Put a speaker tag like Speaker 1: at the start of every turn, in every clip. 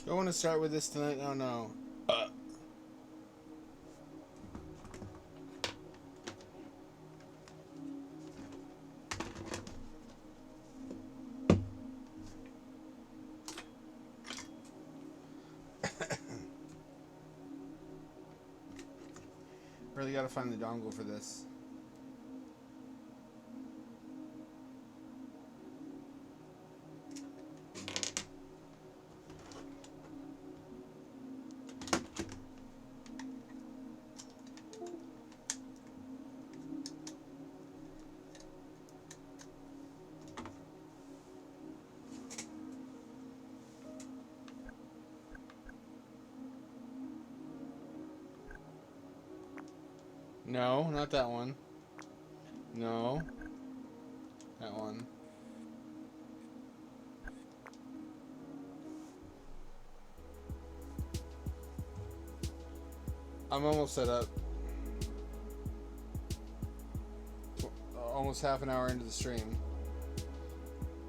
Speaker 1: Do I want to start with this tonight? Oh no. Really gotta find the dongle for this. No, not that one. No. That one. I'm almost set up. Almost half an hour into the stream.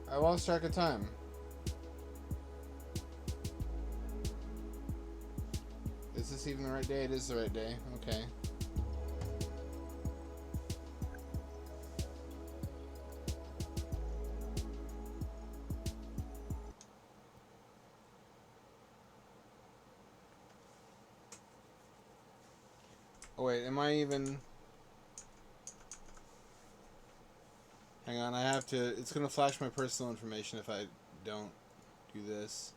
Speaker 1: I lost track of time. Is this even the right day? It is the right day. Okay. Oh wait, am I even... Hang on, I have to... It's gonna flash my personal information if I don't do this.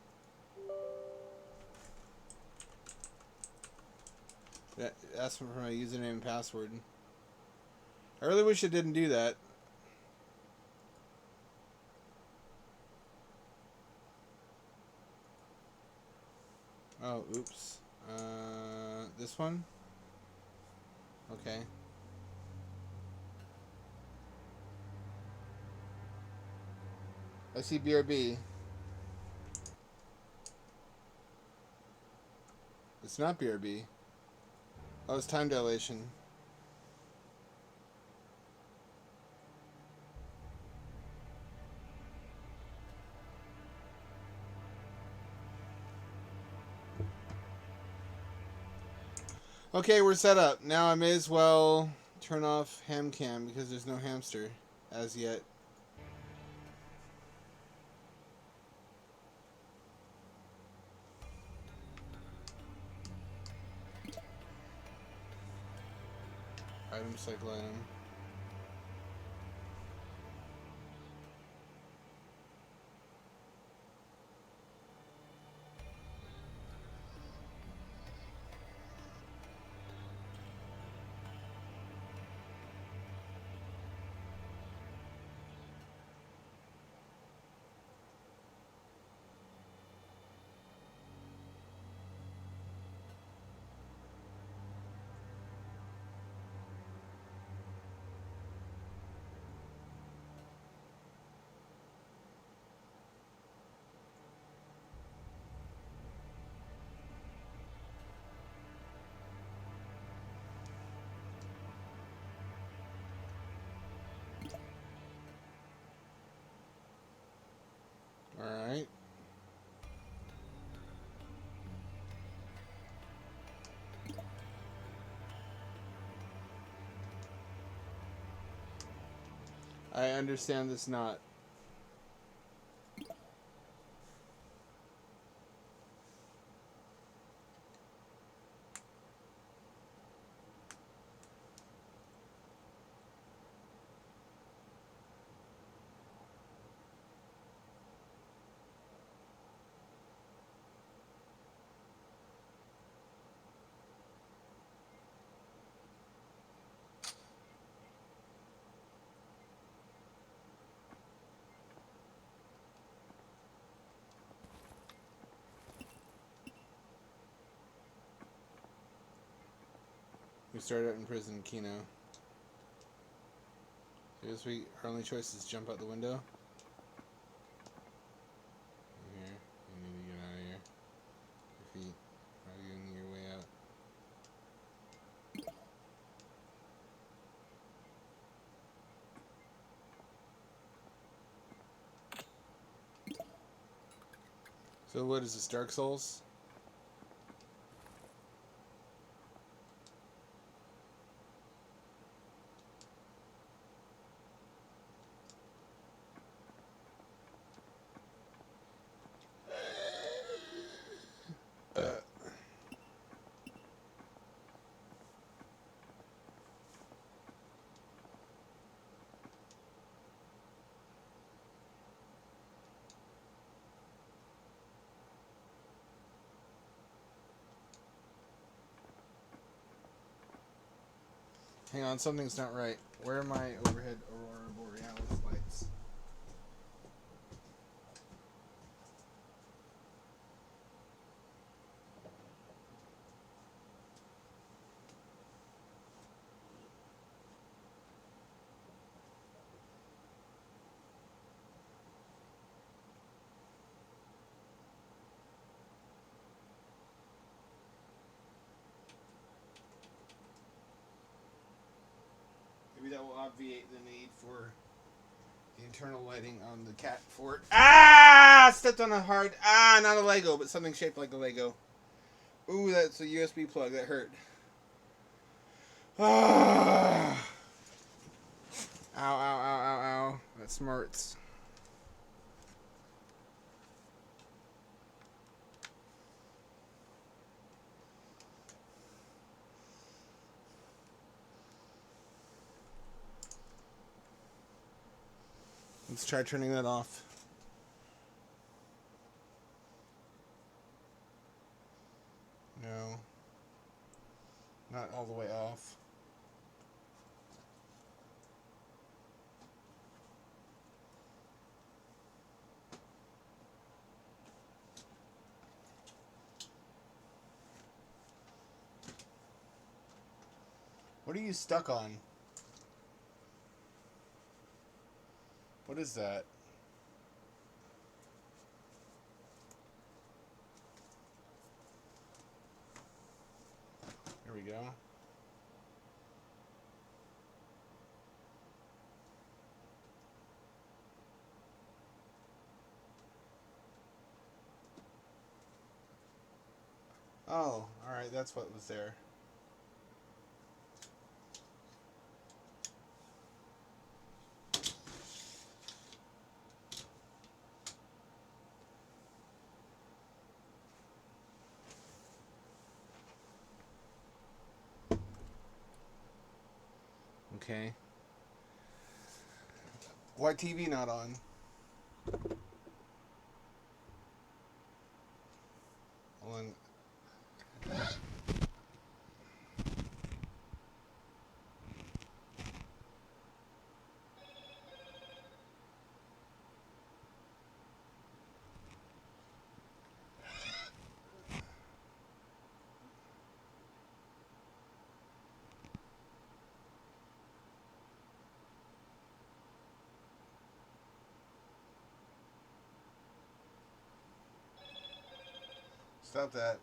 Speaker 1: Ask for my username and password. I really wish it didn't do that. Oh, oops. This one? Okay. I see BRB. It's not BRB. Oh, it's time dilation. Okay, we're set up. Now I may as well turn off ham cam because there's no hamster as yet. Item cycle item. Alright. I understand this not. We started out in prison, Kino. So I guess our only choice is jump out the window. Here, you need to get out of here. Your feet, arguing your way out. So what is this, Dark Souls? Hang on, something's not right. Where are my overhead Aurora Borealis lights? Maybe that will obviate the need for the internal lighting on the cat fort. Ah! Stepped on a hard... Ah, not a Lego, but something shaped like a Lego. Ooh, that's a USB plug. That hurt. Ah! Ow, ow, ow, ow, ow. That smarts. Let's try turning that off. No. Not all the way off. What are you stuck on? What is that? There we go. Oh, alright, that's what was there. Okay. Why TV not on? Hold on. Stop that.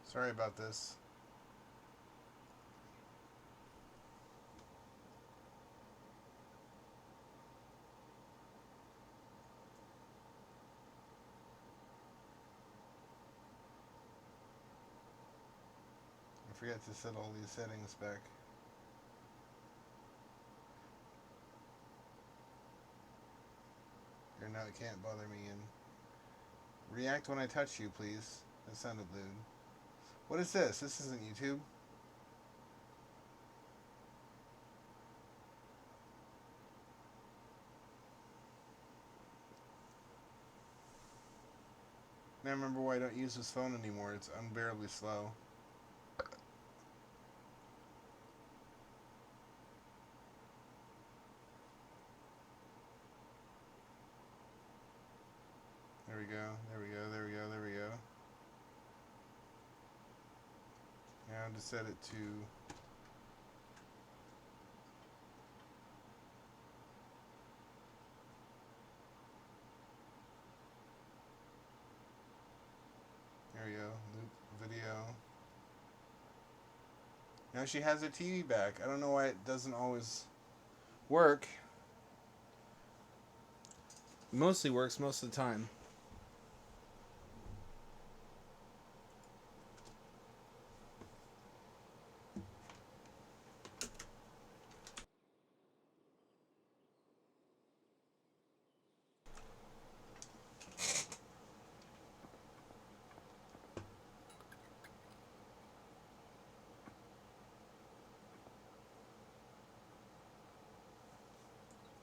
Speaker 1: Sorry about this. I forgot to set all these settings back. Here, now it can't bother me and react when I touch you, please. That sounded lewd. What is this? This isn't YouTube. Now I remember why I don't use this phone anymore. It's unbearably slow. There we go, there we go, there we go, there we go. Now to set it to... There we go, loop video. Now she has her TV back. I don't know why it doesn't always work. It mostly works most of the time.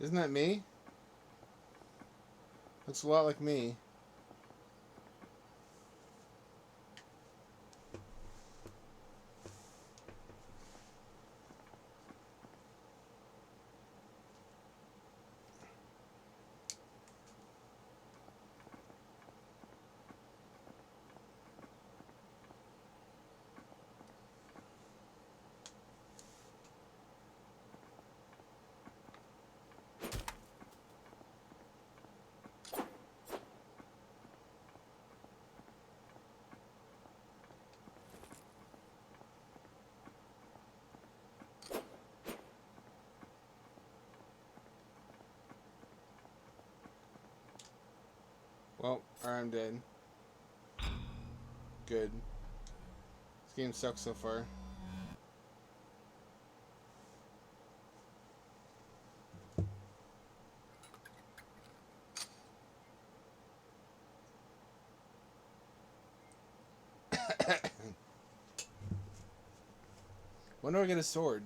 Speaker 1: Isn't that me? Looks a lot like me. Well, I'm dead. Good. This game sucks so far. When do I get a sword?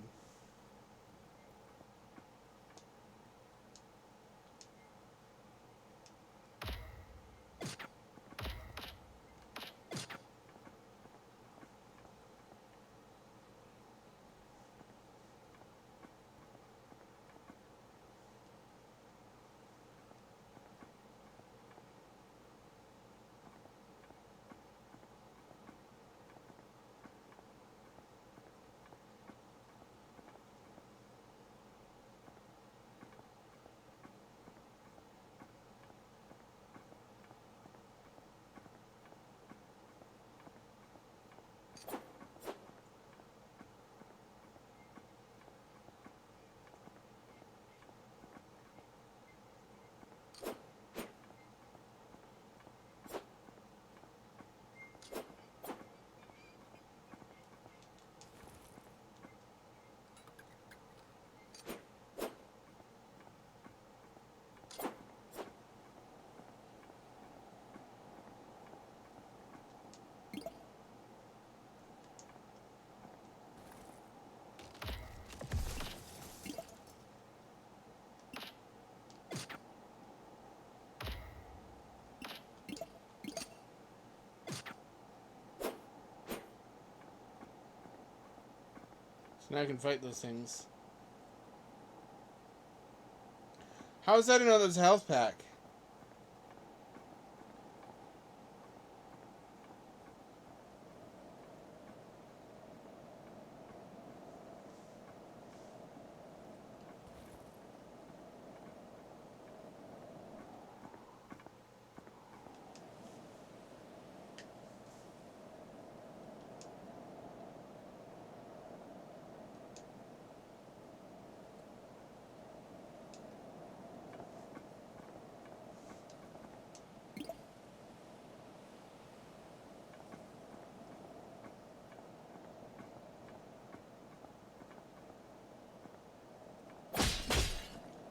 Speaker 1: So now I can fight those things. How is that another health pack?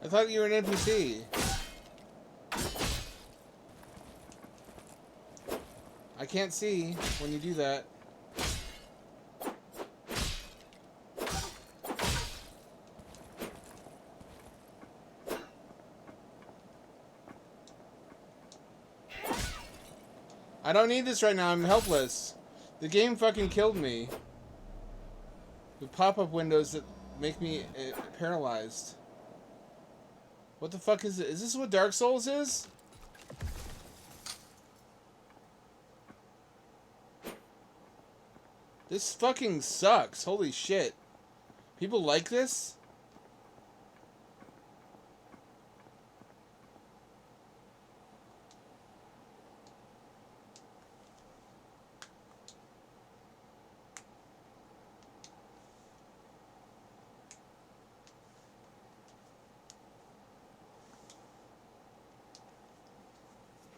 Speaker 1: I thought you were an NPC. I can't see when you do that. I don't need this right now. I'm helpless. The game fucking killed me. With pop-up windows that make me paralyzed. What the fuck is it? Is this what Dark Souls is? This fucking sucks. Holy shit. People like this?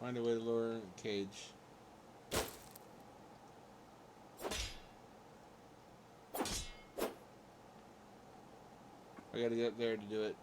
Speaker 1: Find a way to lower the cage. I gotta get up there to do it.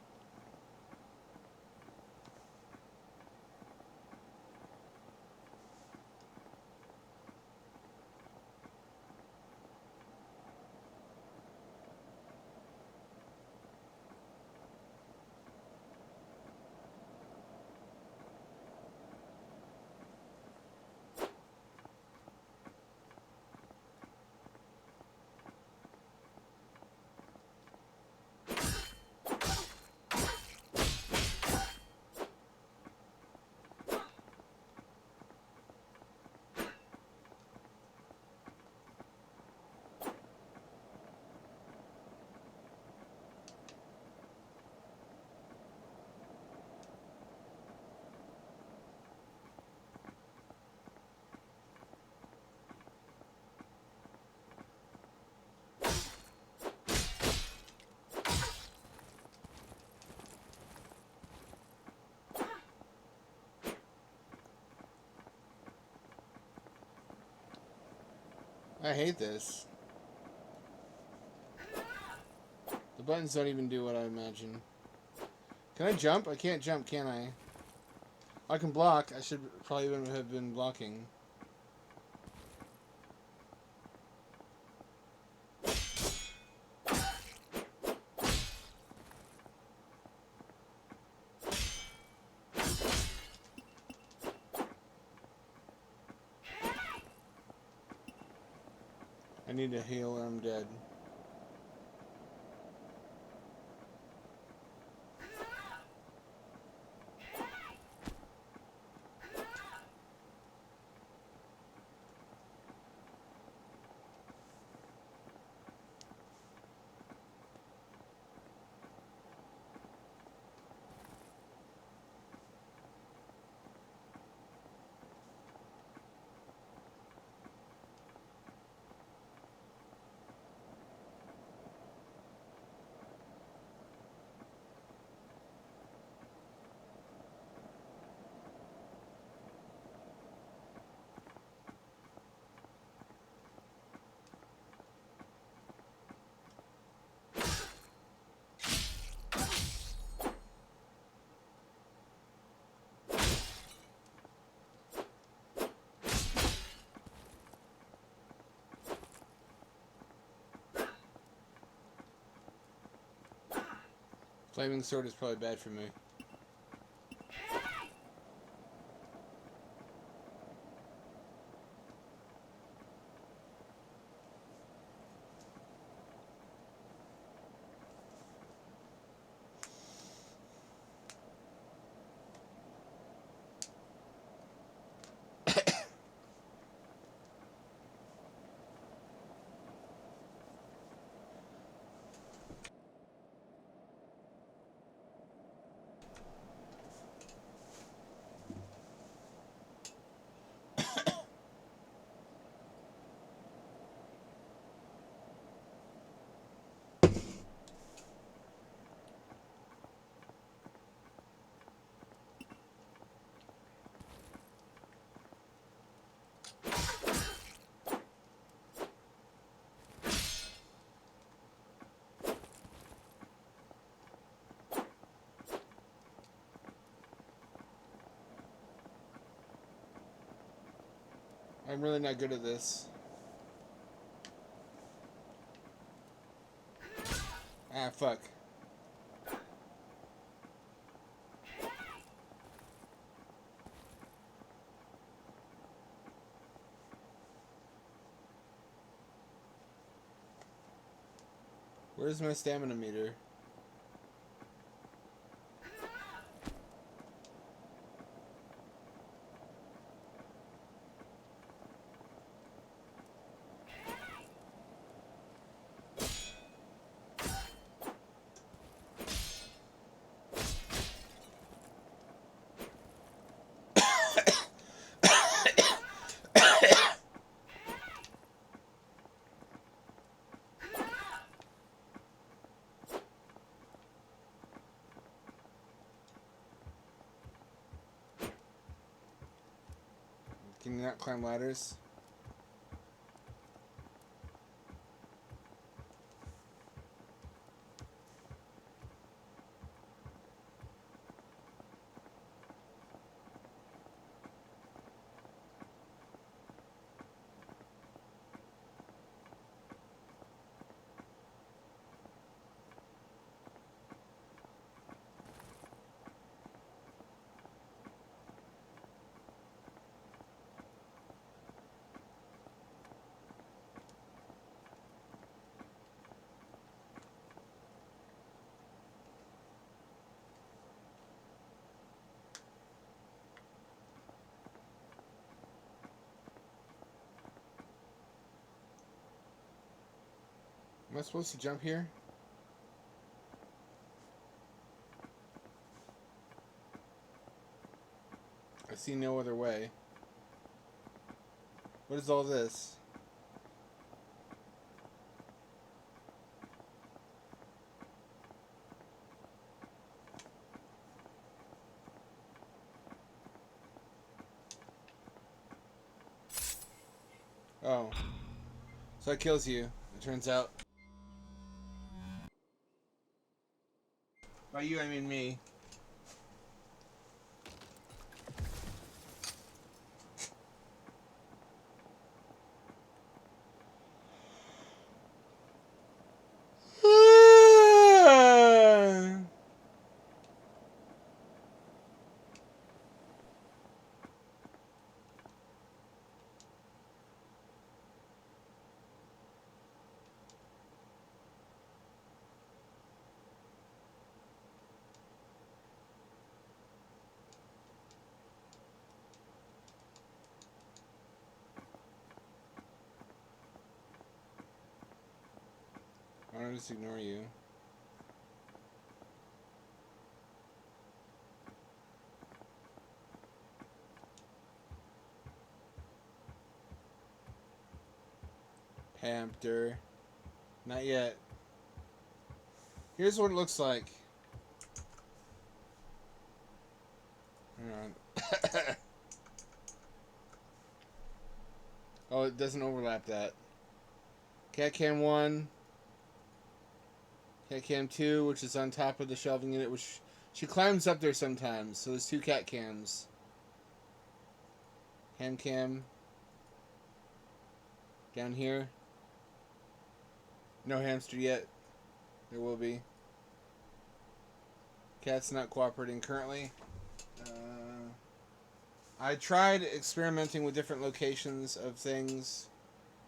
Speaker 1: I hate this. The buttons don't even do what I imagine. Can I jump? I can't jump, can I? I can block. I should probably have been blocking. I need to heal or I'm dead. Flaming sword is probably bad for me. I'm really not good at this. Ah, fuck. Where's my stamina meter? Can you not climb ladders? Am I supposed to jump here? I see no other way. What is all this? Oh. So that kills you, it turns out. By you, I mean me. I don't just ignore you. Pamper. Not yet. Here's what it looks like. Hang on. Oh, it doesn't overlap that. Cat Cam 1. Cat Cam 2, which is on top of the shelving unit, which she climbs up there sometimes. So there's 2 cat cams. Cam. Down here. No hamster yet. There will be. Cat's not cooperating currently. I tried experimenting with different locations of things.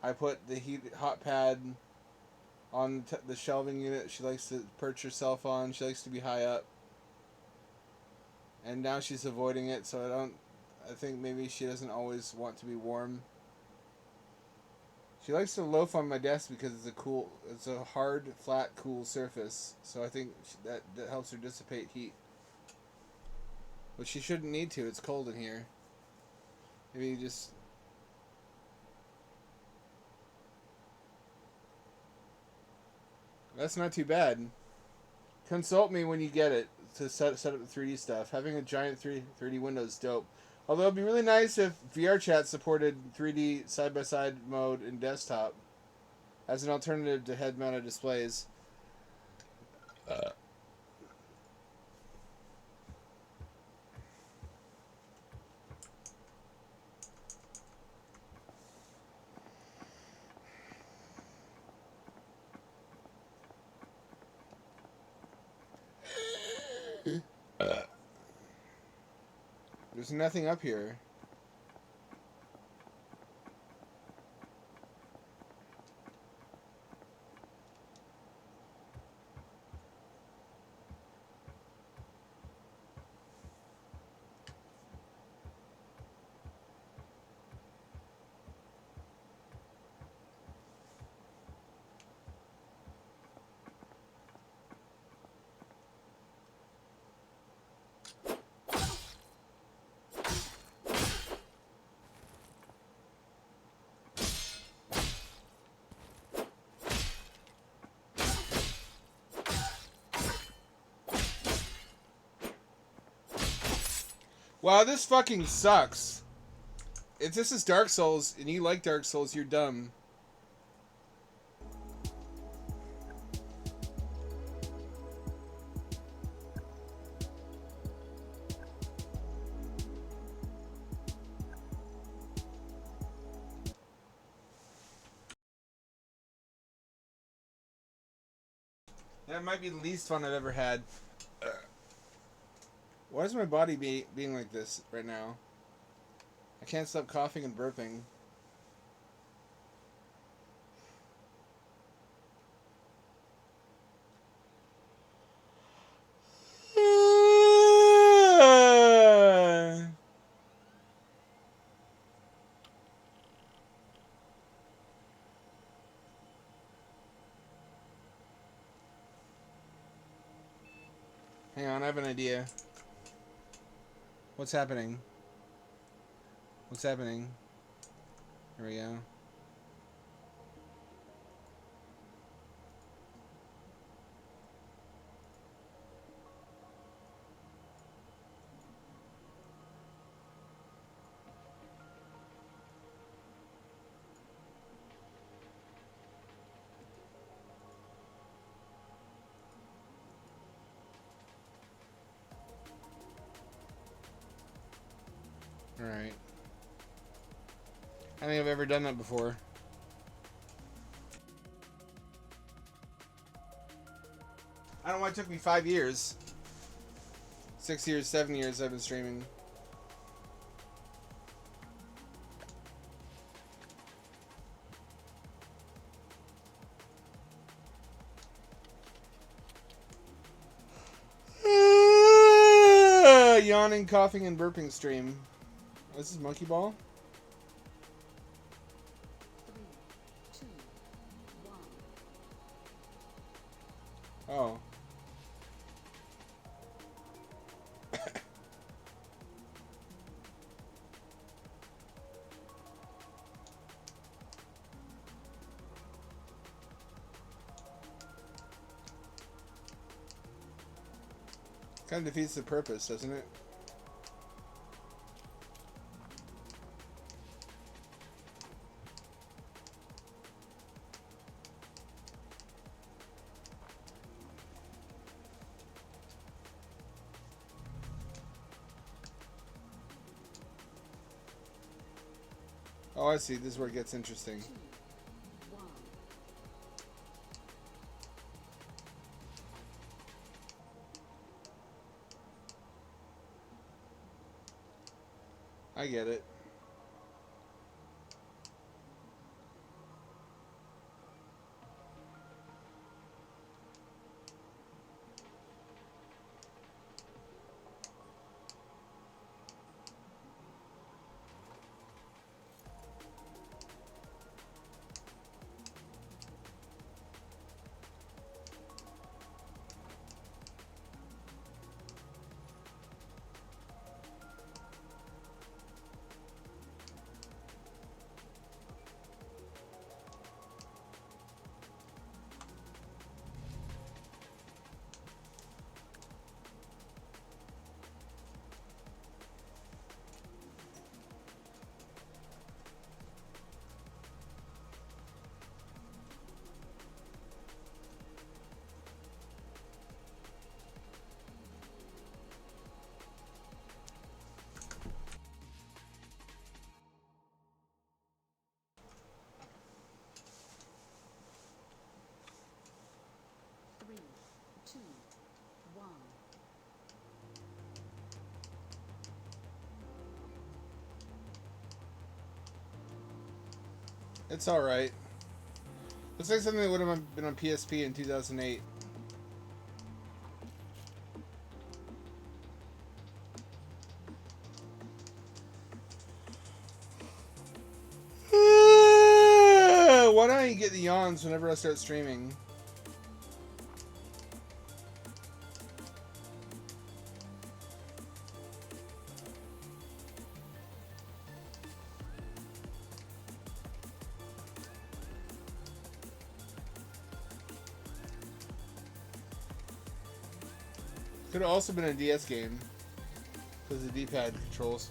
Speaker 1: I put the hot pad on the shelving unit she likes to perch herself on. She likes to be high up. And now she's avoiding it, so I think maybe she doesn't always want to be warm. She likes to loaf on my desk because it's a hard, flat, cool surface. So I think that helps her dissipate heat. But she shouldn't need to. It's cold in here. Maybe you just... That's not too bad. Consult me when you get it to set up the 3D stuff. Having a giant 3D window is dope. Although it'd be really nice if VRChat supported 3D side-by-side mode in desktop as an alternative to head-mounted displays. There's nothing up here. Wow, this fucking sucks. If this is Dark Souls and you like Dark Souls, you're dumb. That might be the least fun I've ever had. Why is my body being like this right now? I can't stop coughing and burping. Hang on, I have an idea. What's happening? What's happening? Here we go. Alright. I don't think I've ever done that before. I don't know why it took me 5 years. 6 years, 7 years I've been streaming. Yawning, coughing, and burping stream. This is Monkey Ball?
Speaker 2: 3, 2, 1.
Speaker 1: Oh. Kind of defeats the purpose, doesn't it? Oh, I see. This is where it gets interesting.
Speaker 2: 2, 1.
Speaker 1: I get it.
Speaker 2: Three, two, one.
Speaker 1: It's alright. Looks like something that would have been on PSP in 2008. Why don't you get the yawns whenever I start streaming? Could have also been a DS game because of the D-pad controls.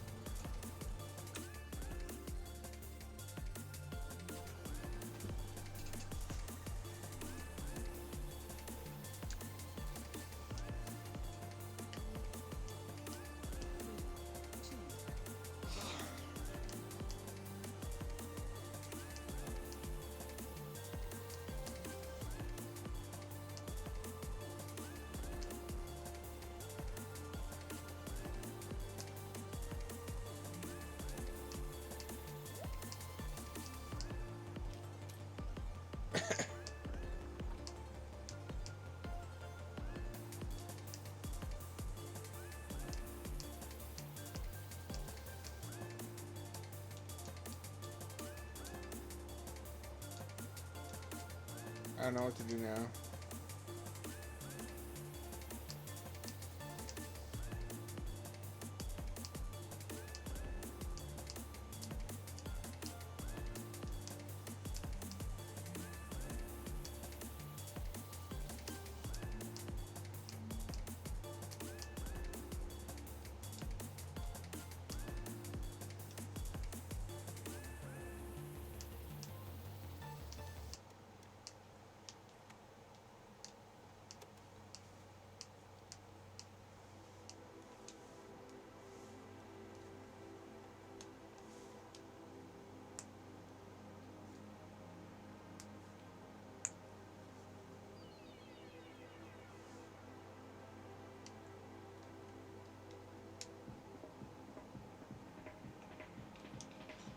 Speaker 1: I don't know what to do now.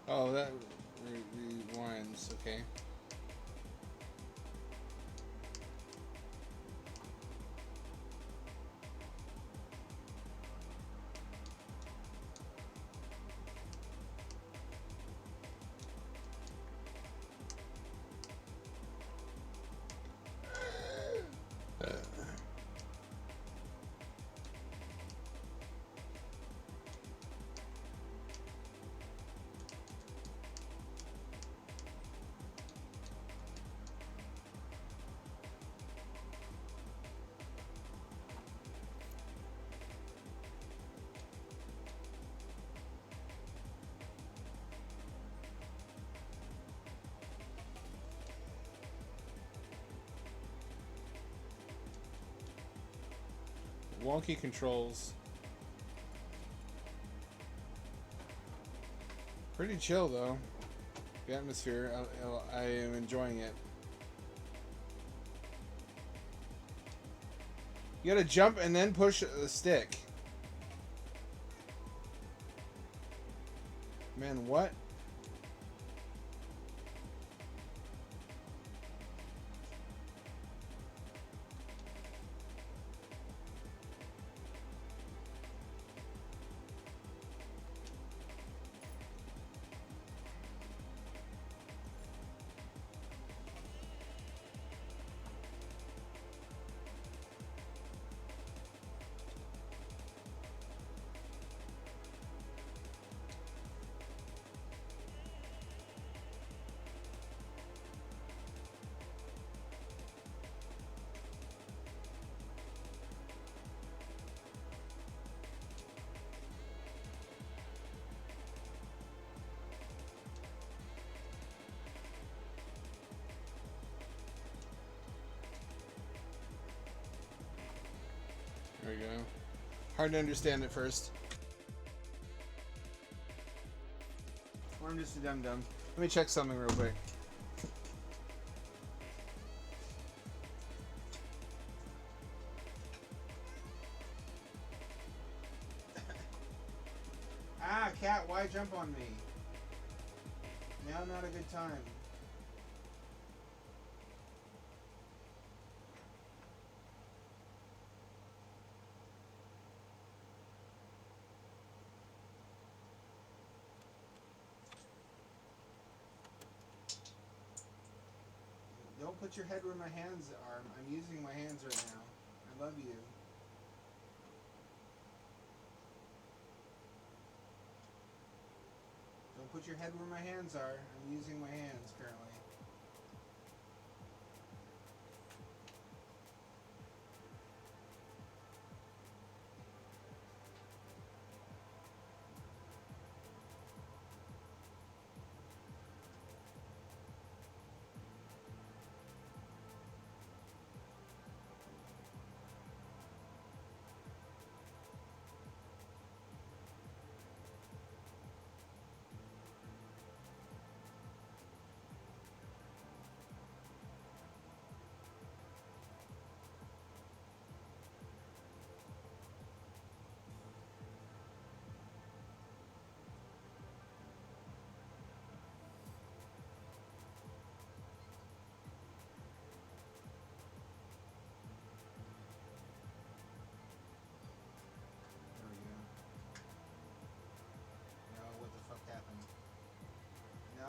Speaker 1: Oh, that rewinds. Okay. Wonky controls. Pretty chill though. The atmosphere, I am enjoying it. You gotta jump and then push the stick. Man, what? There we go. Hard to understand at first. Or I'm just a dum-dum. Let me check something real quick. Ah, cat, why jump on me? Now not a good time. Don't put your head where my hands are. I'm using my hands right now. I love you. Don't put your head where my hands are. I'm using my hands currently.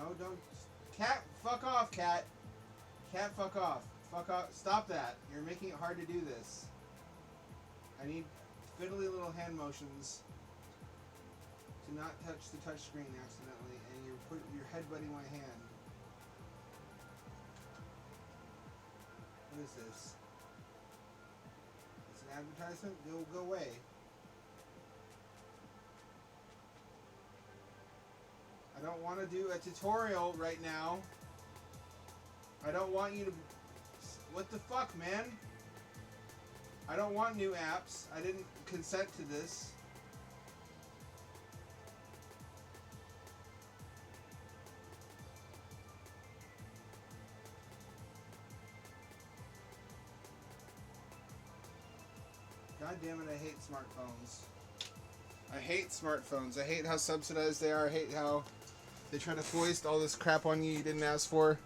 Speaker 1: No, don't. Cat, fuck off, cat. Cat, fuck off. Fuck off. Stop that. You're making it hard to do this. I need fiddly little hand motions to not touch the touch screen accidentally, and you're headbutting my hand. What is this? It's an advertisement? Go away. I don't want to do a tutorial right now. I don't want you to... What the fuck, man? I don't want new apps. I didn't consent to this. God damn it, I hate smartphones. I hate smartphones. I hate how subsidized they are. I hate how they try to foist all this crap on you didn't ask for.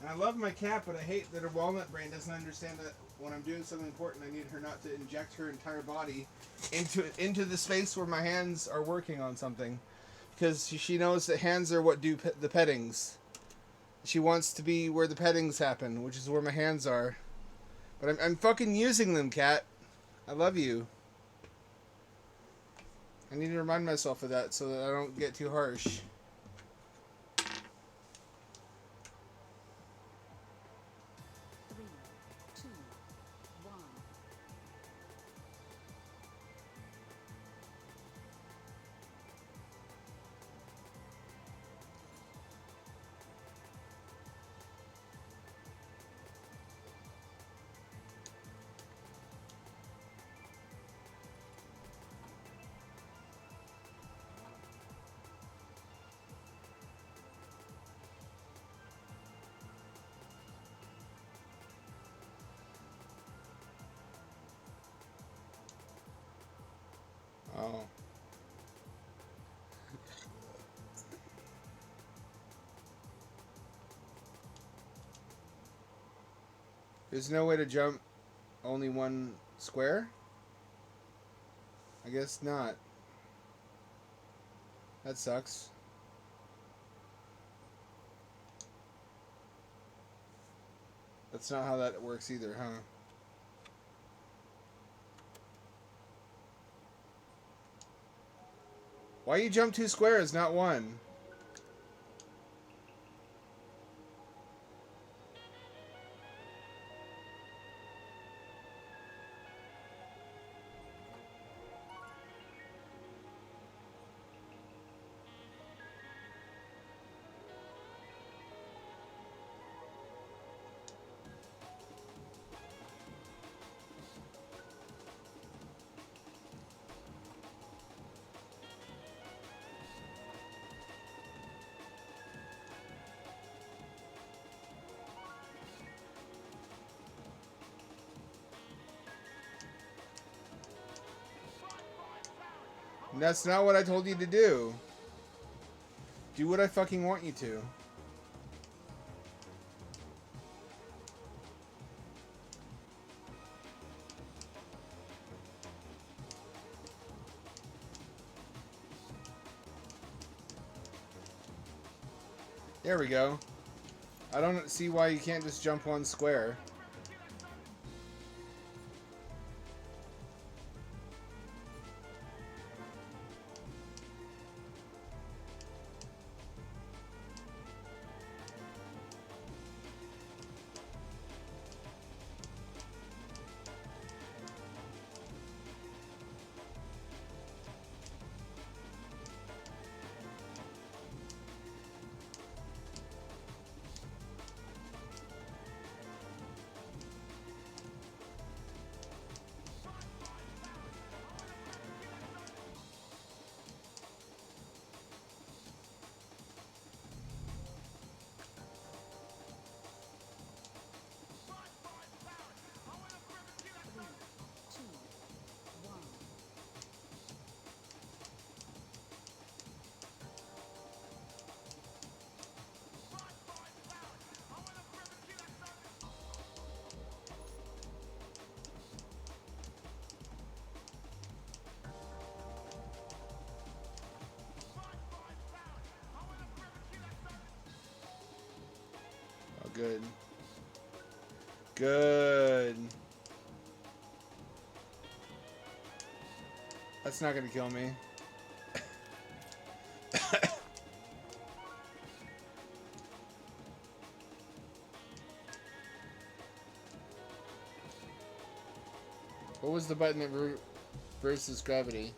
Speaker 1: And I love my cat, but I hate that her walnut brain doesn't understand that when I'm doing something important, I need her not to inject her entire body into the space where my hands are working on something. Because she knows that hands are what do the pettings. She wants to be where the pettings happen, which is where my hands are. But I'm fucking using them, cat. I love you. I need to remind myself of that so that I don't get too harsh. Oh. There's no way to jump only one square? I guess not. That sucks. That's not how that works either, huh? Why you jump 2 squares, not 1? That's not what I told you to do. Do what I fucking want you to. There we go. I don't see why you can't just jump 1 square. Good. Good. That's not gonna kill me. What was the button that reverses gravity?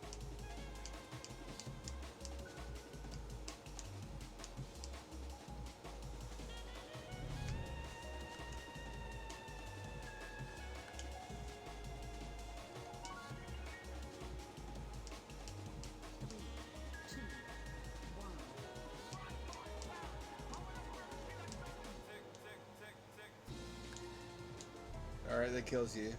Speaker 1: Alright, that kills you.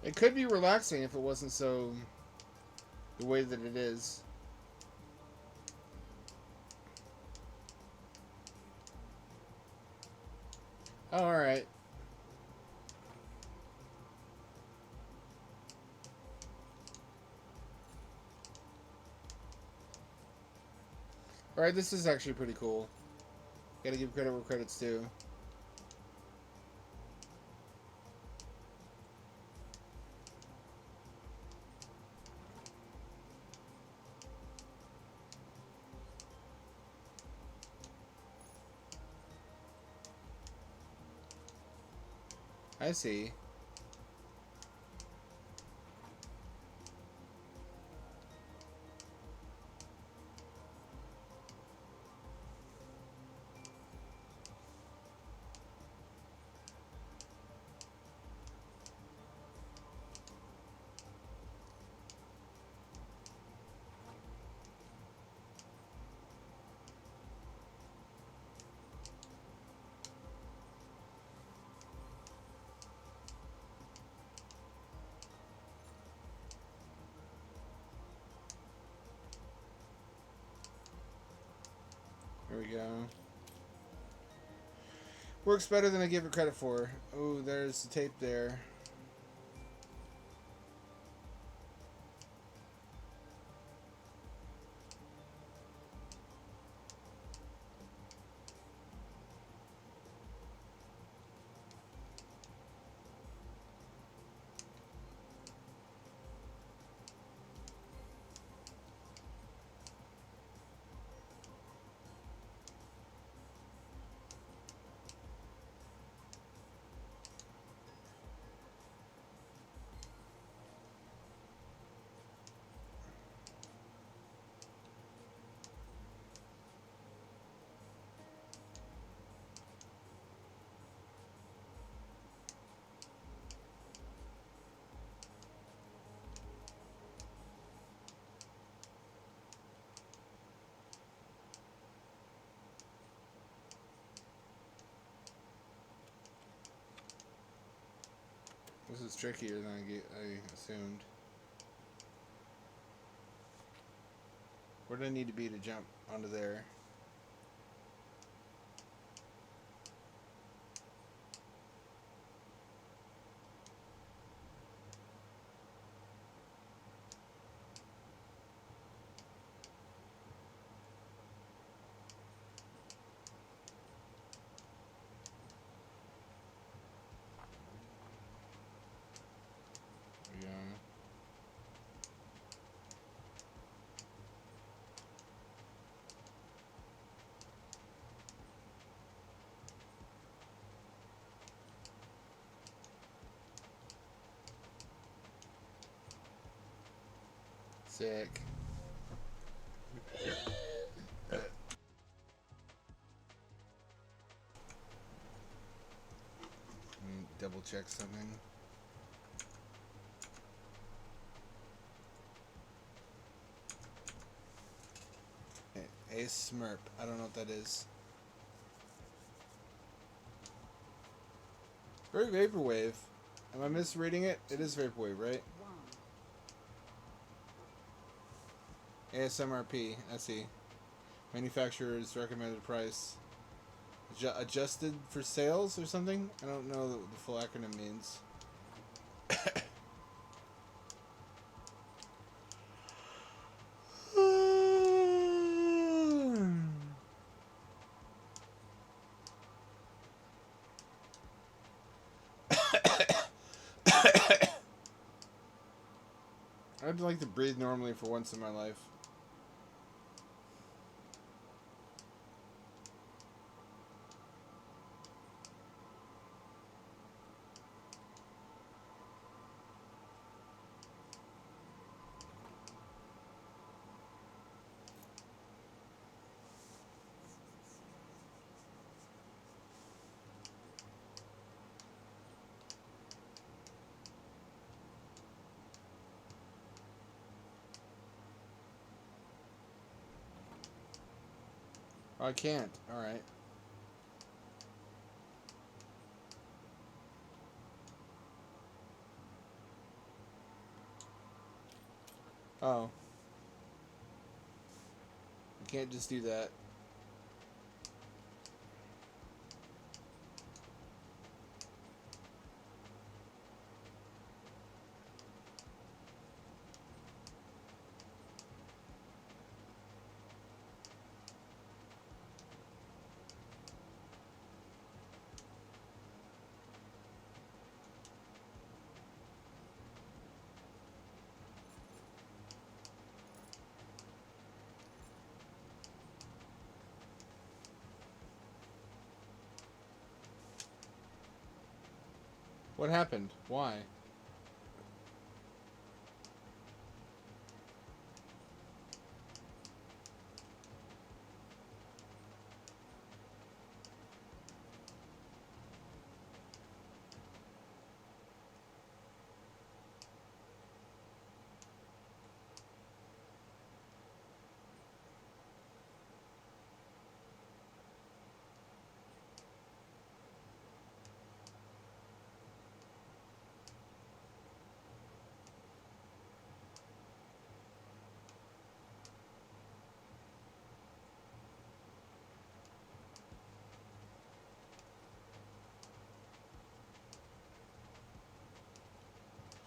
Speaker 1: It could be relaxing if it wasn't so the way that it is. Oh, alright. Alright, this is actually pretty cool. Gotta give credit where credit's due. I see. There we go. Works better than I give it credit for. Oh, there's the tape there. This is trickier than I assumed. Where do I need to be to jump onto there? Sick. Let me double check something. A Smurp. I don't know what that is. Very Vaporwave. Am I misreading it? It is Vaporwave, right?
Speaker 2: 1.
Speaker 1: ASMRP. I see. Manufacturer's recommended price. Adjusted for sales or something? I don't know what the full acronym means. I'd like to breathe normally for once in my life. I can't. Alright. Oh. I can't just do that. What happened? Why?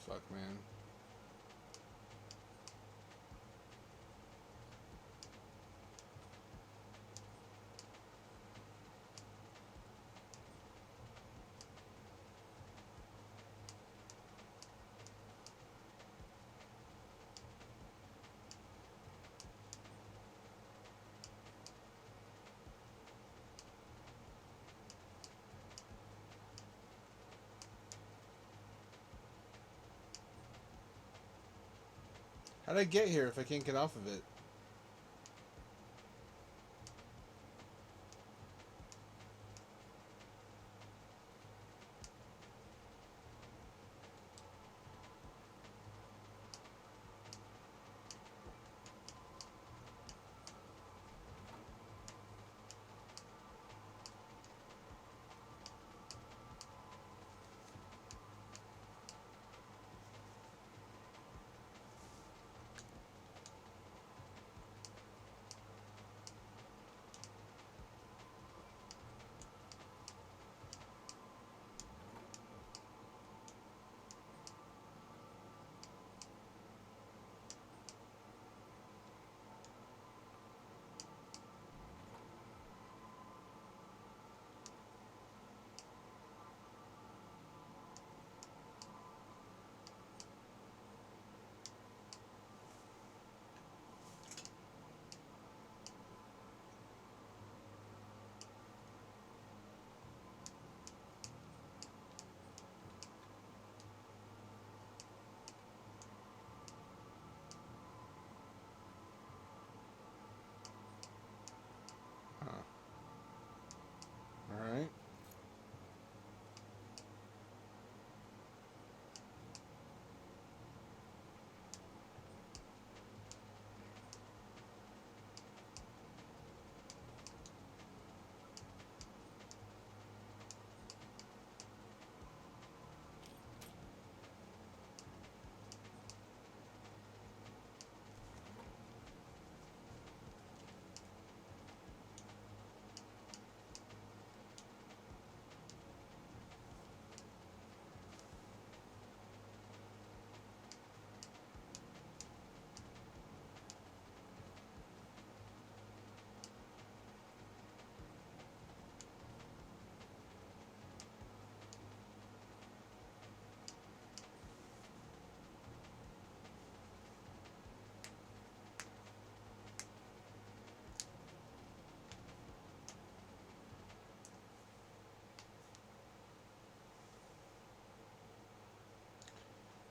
Speaker 1: Fuck, man. How'd I get here if I can't get off of it?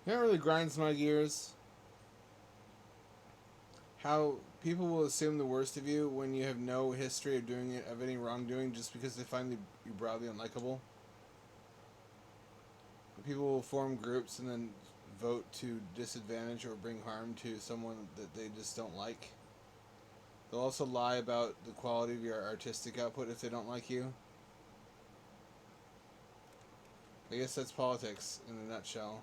Speaker 1: That really grinds my gears. How people will assume the worst of you when you have no history of doing it, of any wrongdoing, just because they find you broadly unlikable. People will form groups and then vote to disadvantage or bring harm to someone that they just don't like. They'll also lie about the quality of your artistic output if they don't like you. I guess that's politics in a nutshell.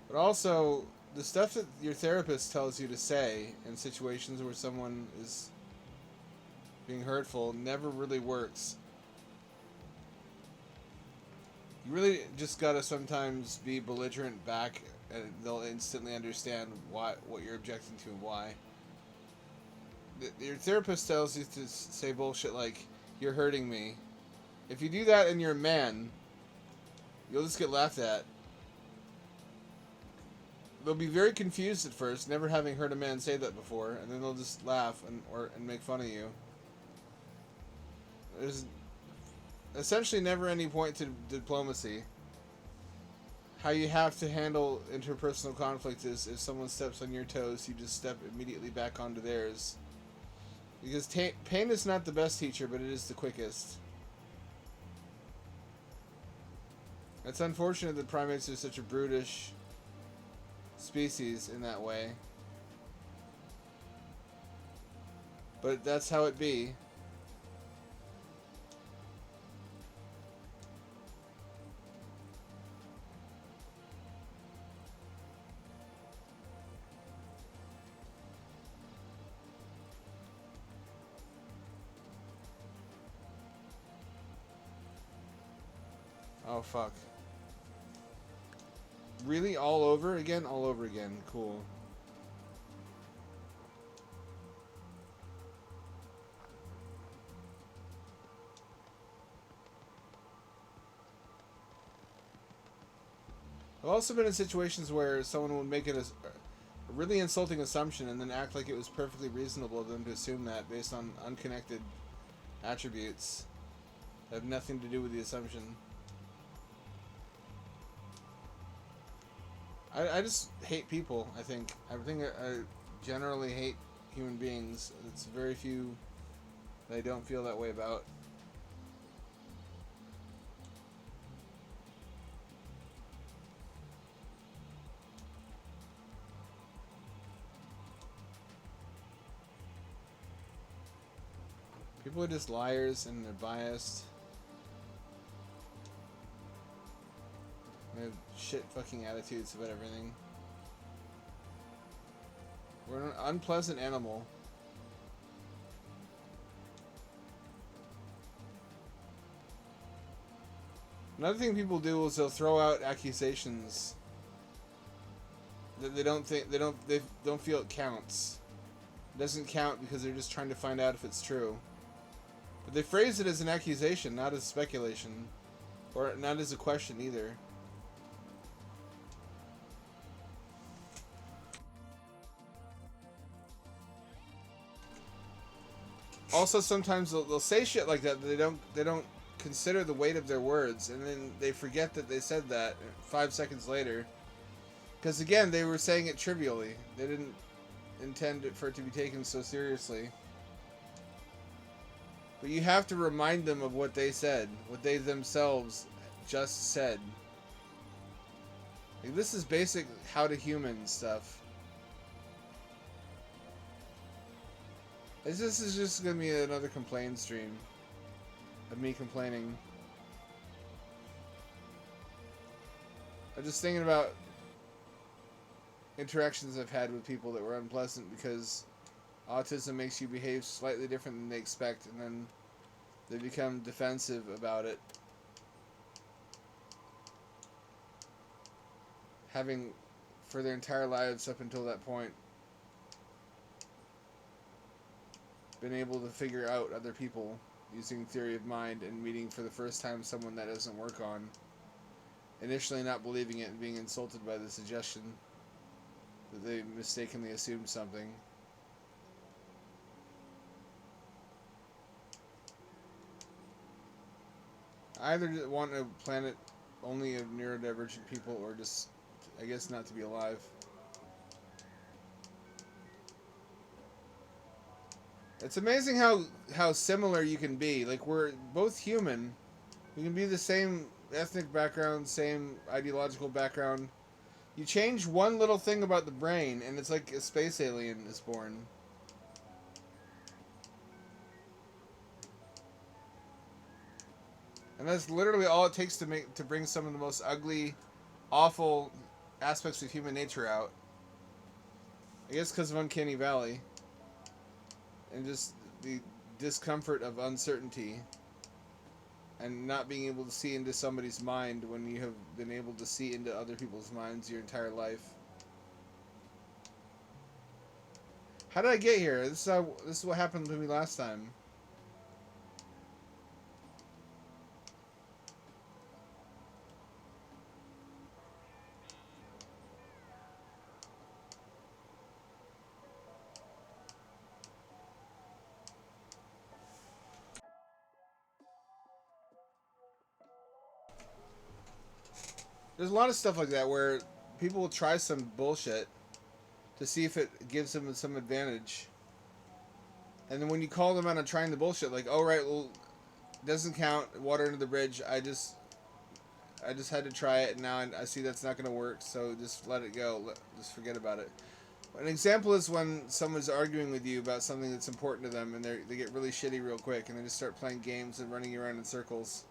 Speaker 1: But also, the stuff that your therapist tells you to say in situations where someone is being hurtful never really works. You really just gotta sometimes be belligerent back, and they'll instantly understand what you're objecting to and why. Your therapist tells you to say bullshit like, "You're hurting me." If you do that and you're a man, you'll just get laughed at. They'll be very confused at first, never having heard a man say that before, and then they'll just laugh and make fun of you. There's essentially never any point to diplomacy. How you have to handle interpersonal conflict is if someone steps on your toes, you just step immediately back onto theirs. Because pain is not the best teacher, but it is the quickest. It's unfortunate that primates are such a brutish species in that way. But that's how it be. Oh, fuck. Really? All over again? All over again. Cool. I've also been in situations where someone would make it a really insulting assumption and then act like it was perfectly reasonable of them to assume that based on unconnected attributes that have nothing to do with the assumption. I just hate people, I think. I generally hate human beings. It's very few that I don't feel that way about. People are just liars and they're biased. They have shit fucking attitudes about everything. We're an unpleasant animal. Another thing people do is they'll throw out accusations that they don't feel it counts. It doesn't count because they're just trying to find out if it's true. But they phrase it as an accusation, not as speculation, or not as a question either. Also, sometimes they'll say shit like that. They don't consider the weight of their words, and then they forget that they said that 5 seconds later. Because again, they were saying it trivially. They didn't intend for it to be taken so seriously. But you have to remind them of what they said, what they themselves just said. Like, this is basic how to human stuff. This is just gonna be another complaint stream of me complaining. I'm just thinking about interactions I've had with people that were unpleasant because autism makes you behave slightly different than they expect, and then they become defensive about it. Having, for their entire lives up until that point, been able to figure out other people using theory of mind and meeting for the first time someone that doesn't work on, initially not believing it and being insulted by the suggestion that they mistakenly assumed something. I either want a planet only of neurodivergent people, or just, I guess, not to be alive. It's amazing how similar you can be. Like, we're both human. We can be the same ethnic background, same ideological background. You change one little thing about the brain, and it's like a space alien is born. And that's literally all it takes to bring some of the most ugly, awful aspects of human nature out. I guess because of Uncanny Valley, and just the discomfort of uncertainty, and not being able to see into somebody's mind when you have been able to see into other people's minds your entire life. How did I get here? This is what happened to me last time. There's a lot of stuff like that where people will try some bullshit to see if it gives them some advantage. And then when you call them out on trying the bullshit, like, oh right, well, it doesn't count, water under the bridge. I just had to try it, and now I see that's not going to work. So just let it go. Just forget about it. An example is when someone's arguing with you about something that's important to them, and they get really shitty real quick, and they just start playing games and running around in circles.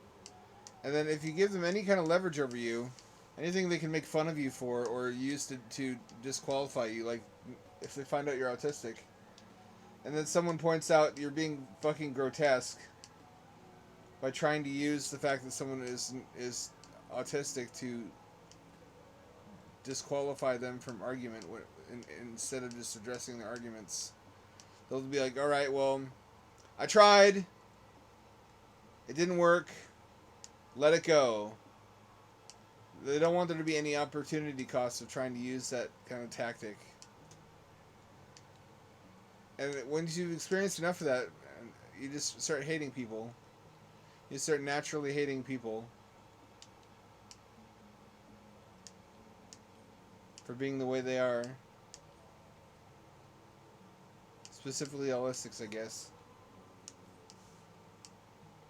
Speaker 1: And then if you give them any kind of leverage over you, anything they can make fun of you for or use to disqualify you, like if they find out you're autistic, and then someone points out you're being fucking grotesque by trying to use the fact that someone is autistic to disqualify them from argument instead of just addressing the arguments. They'll be like, all right, well, I tried. It didn't work. Let it go. They don't want there to be any opportunity cost of trying to use that kind of tactic. And once you've experienced enough of that, you just start hating people. You start naturally hating people for being the way they are. Specifically autistics, I guess.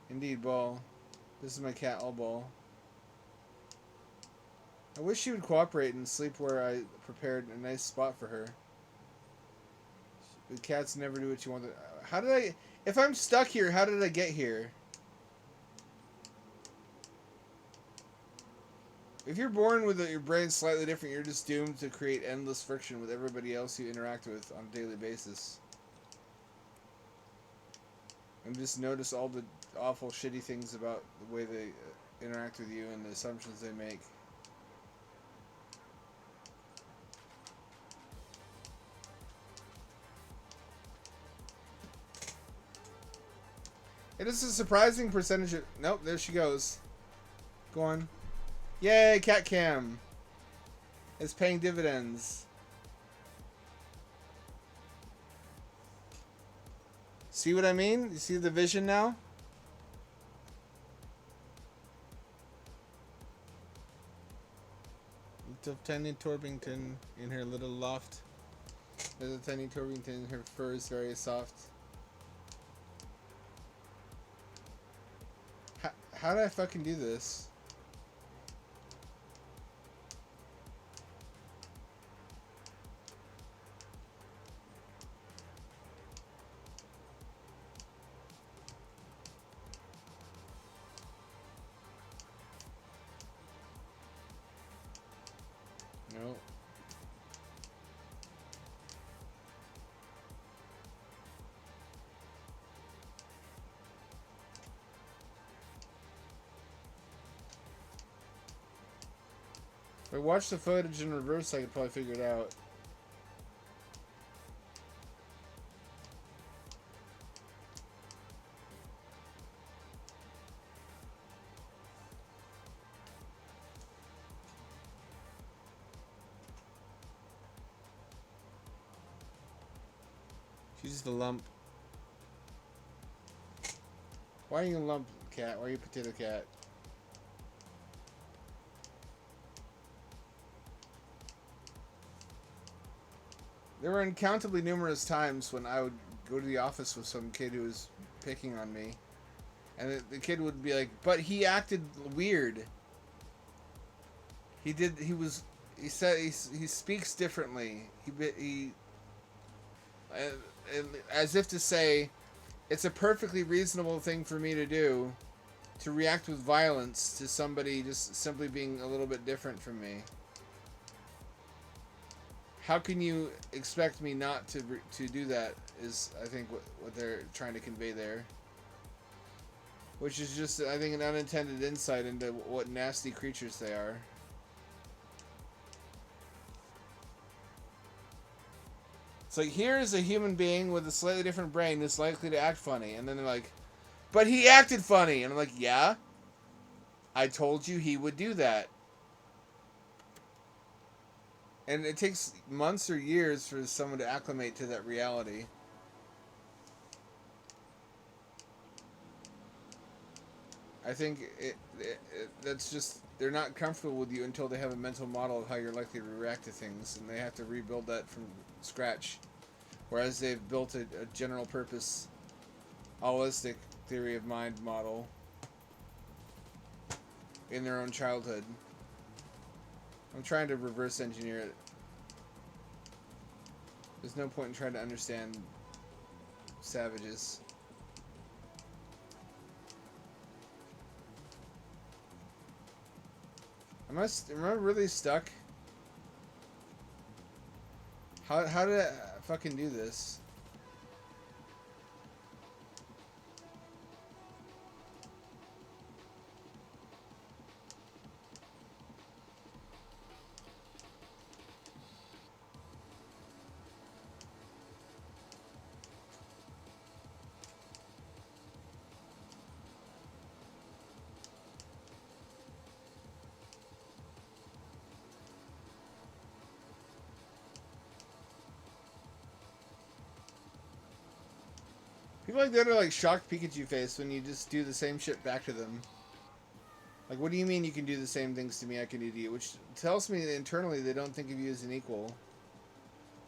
Speaker 1: Indeed, Ball. This is my cat, All Ball. I wish she would cooperate and sleep where I prepared a nice spot for her. But cats never do what you want. How did I... If I'm stuck here, how did I get here? If you're born with your brain slightly different, you're just doomed to create endless friction with everybody else you interact with on a daily basis. And just notice all the awful, shitty things about the way they interact with you and the assumptions they make. It is a surprising percentage of... Nope, there she goes. Go on. Yay, cat cam. It's paying dividends. See what I mean? You see the vision now? Little tiny Torbington in her little loft. There's a tiny Torbington. Her fur is very soft. How did I fucking do this? No. If I watched the footage in reverse, I could probably figure it out. She's just a lump. Why are you a lump, cat? Why are you a potato cat? There were uncountably numerous times when I would go to the office with some kid who was picking on me, and the kid would be like, "But he acted weird. He did. He was. He said he speaks differently. He as if to say, it's a perfectly reasonable thing for me to do, to react with violence to somebody just simply being a little bit different from me. How can you expect me not to do that? Is I think what they're trying to convey there, which is just I think an unintended insight into what nasty creatures they are. It's like, here's a human being with a slightly different brain that's likely to act funny, and then they're like, but he acted funny, and I'm like, yeah, I told you he would do that. And it takes months or years for someone to acclimate to that reality. I think that's just, they're not comfortable with you until they have a mental model of how you're likely to react to things, and they have to rebuild that from scratch. Whereas they've built a general purpose, holistic theory of mind model in their own childhood. I'm trying to reverse engineer it. There's no point in trying to understand savages. Am I really stuck? How did I fucking do this? People like that are like shocked Pikachu face when you just do the same shit back to them. Like, what do you mean you can do the same things to me I can do to you? Which tells me that internally they don't think of you as an equal.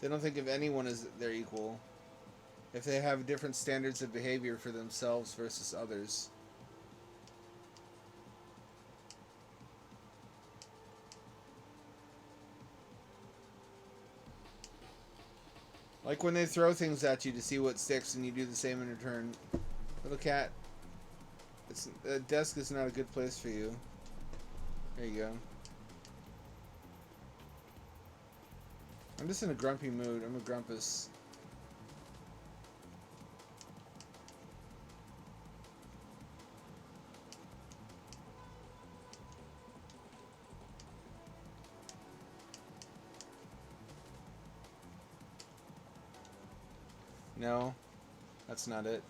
Speaker 1: They don't think of anyone as their equal. If they have different standards of behavior for themselves versus others. Like when they throw things at you to see what sticks and you do the same in return. Little cat, the desk is not a good place for you. There you go. I'm just in a grumpy mood. I'm a grumpus. No, that's not it.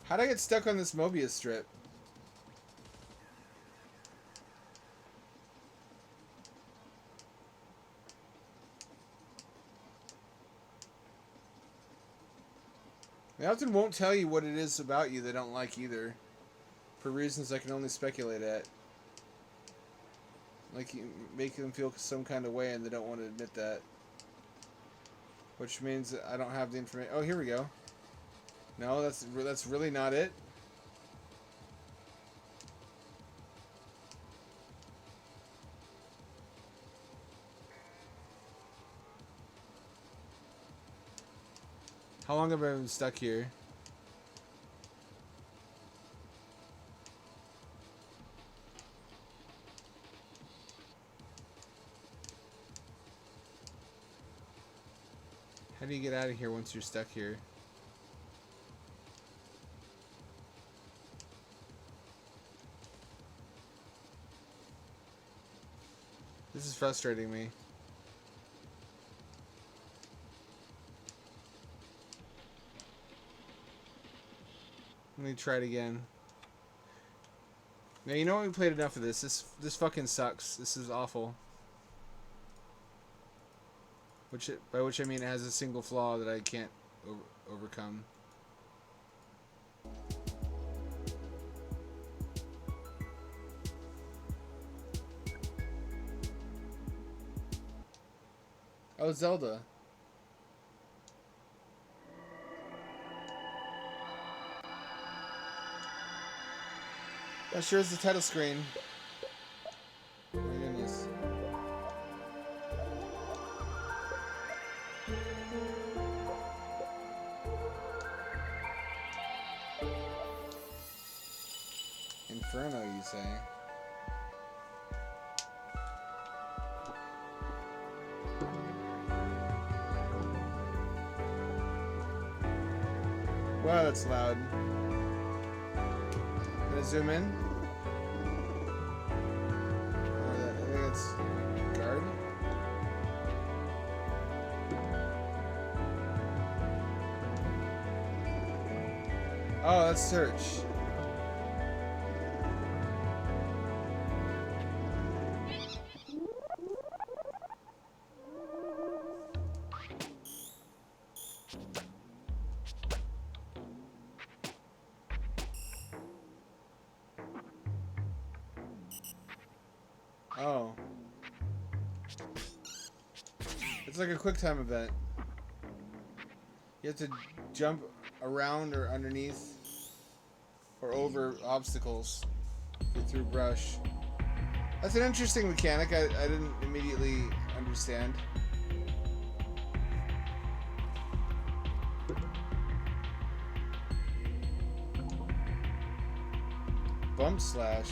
Speaker 1: How'd I get stuck on this Mobius strip? They often won't tell you what it is about you they don't like either. For reasons I can only speculate at. Like, you make them feel some kind of way and they don't want to admit that. Which means that I don't have the information. Oh, here we go. No, that's really not it. How long have I been stuck here? How do you get out of here once you're stuck here? This is frustrating me. Let me try it again. Now, you know what? We played enough of this. This fucking sucks. This is awful. By which I mean it has a single flaw that I can't overcome. Oh, Zelda. That sure is the title screen. Oh my goodness. Inferno, you say? Wow, that's loud. Gonna zoom in. I think it's guard. Oh, that's search. Oh. It's like a quick time event. You have to jump around or underneath or over obstacles. Get through brush. That's an interesting mechanic I didn't immediately understand. Bump slash.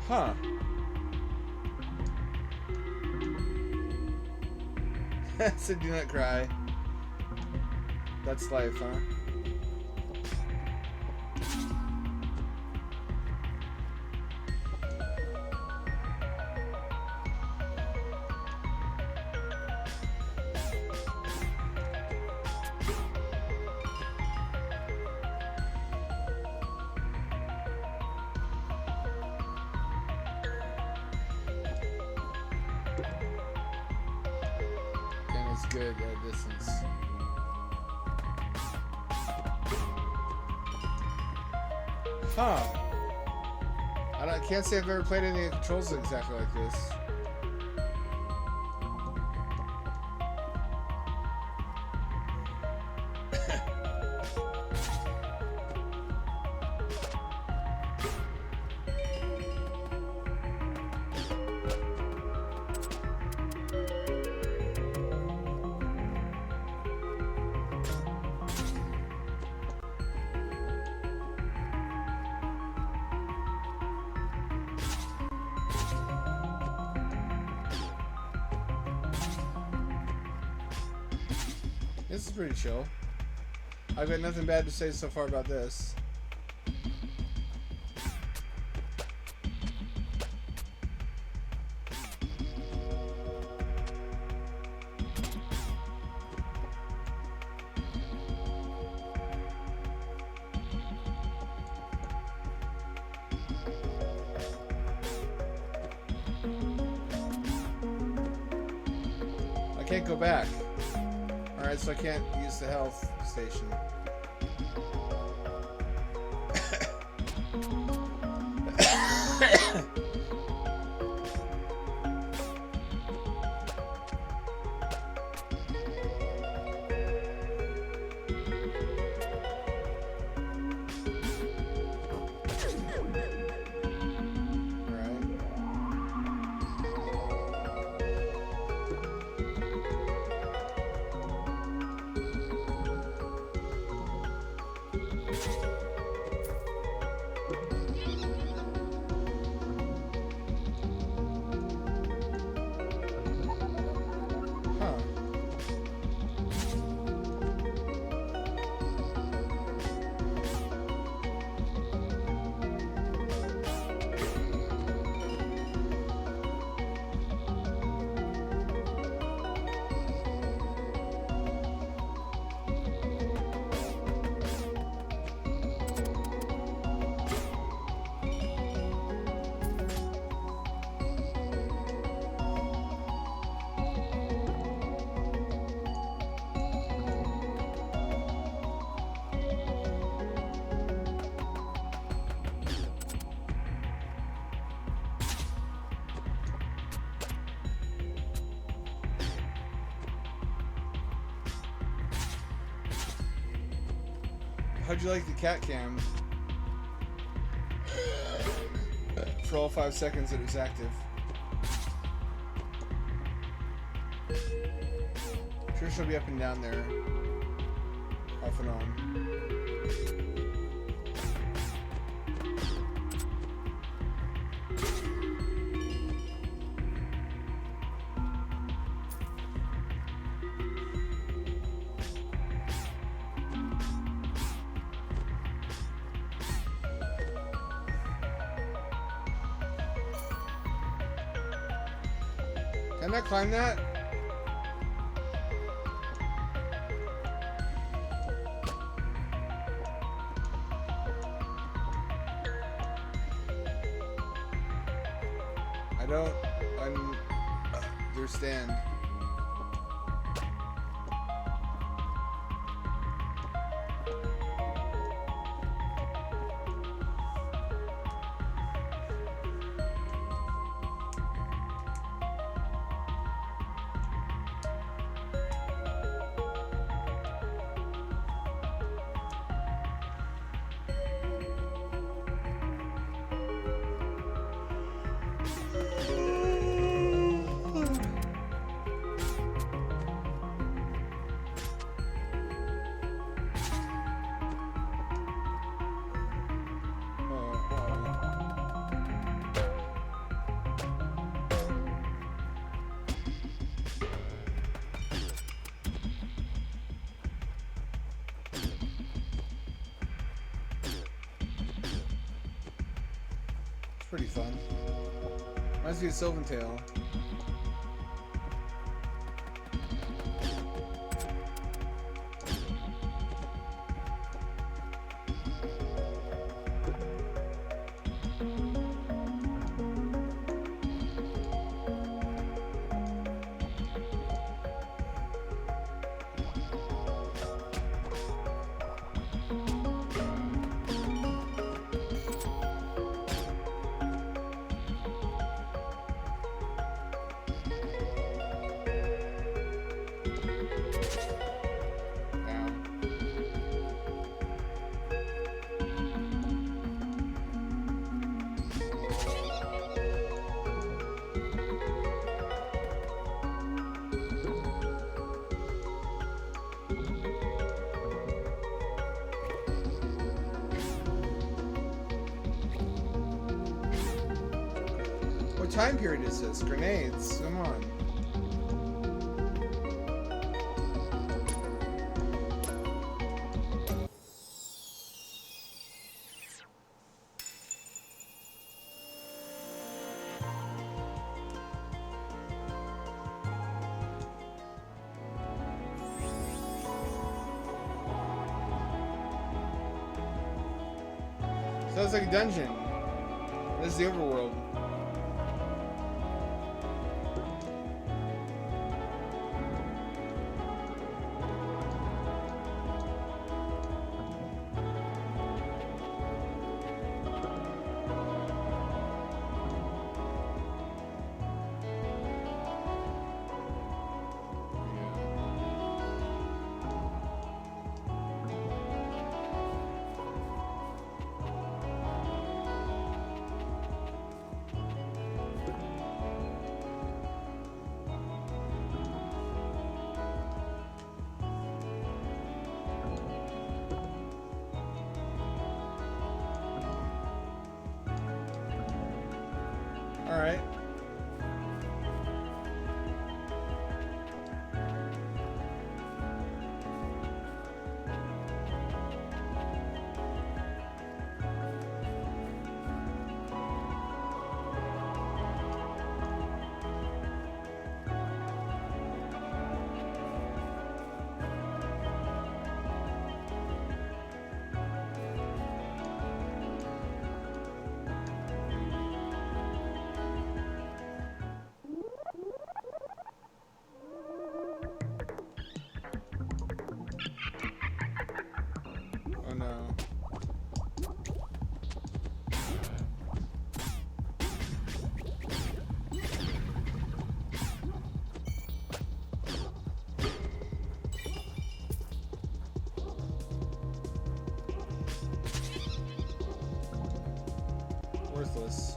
Speaker 1: Huh. So do not cry. That's life, huh? Good at a distance. Huh. I can't say I've ever played any of the controls exactly like this. This is pretty chill. I've got nothing bad to say so far about this. I can't go back. Alright, so I can't use the health station. How'd you like the cat cam? For all 5 seconds it was active. Sure, she'll be up and down there, off and on. Can I climb that? I don't understand. Pretty fun. Reminds me of Sylvan Tale. What time period is this? Grenades, come on. Sounds like a dungeon. This is the overworld. worthless.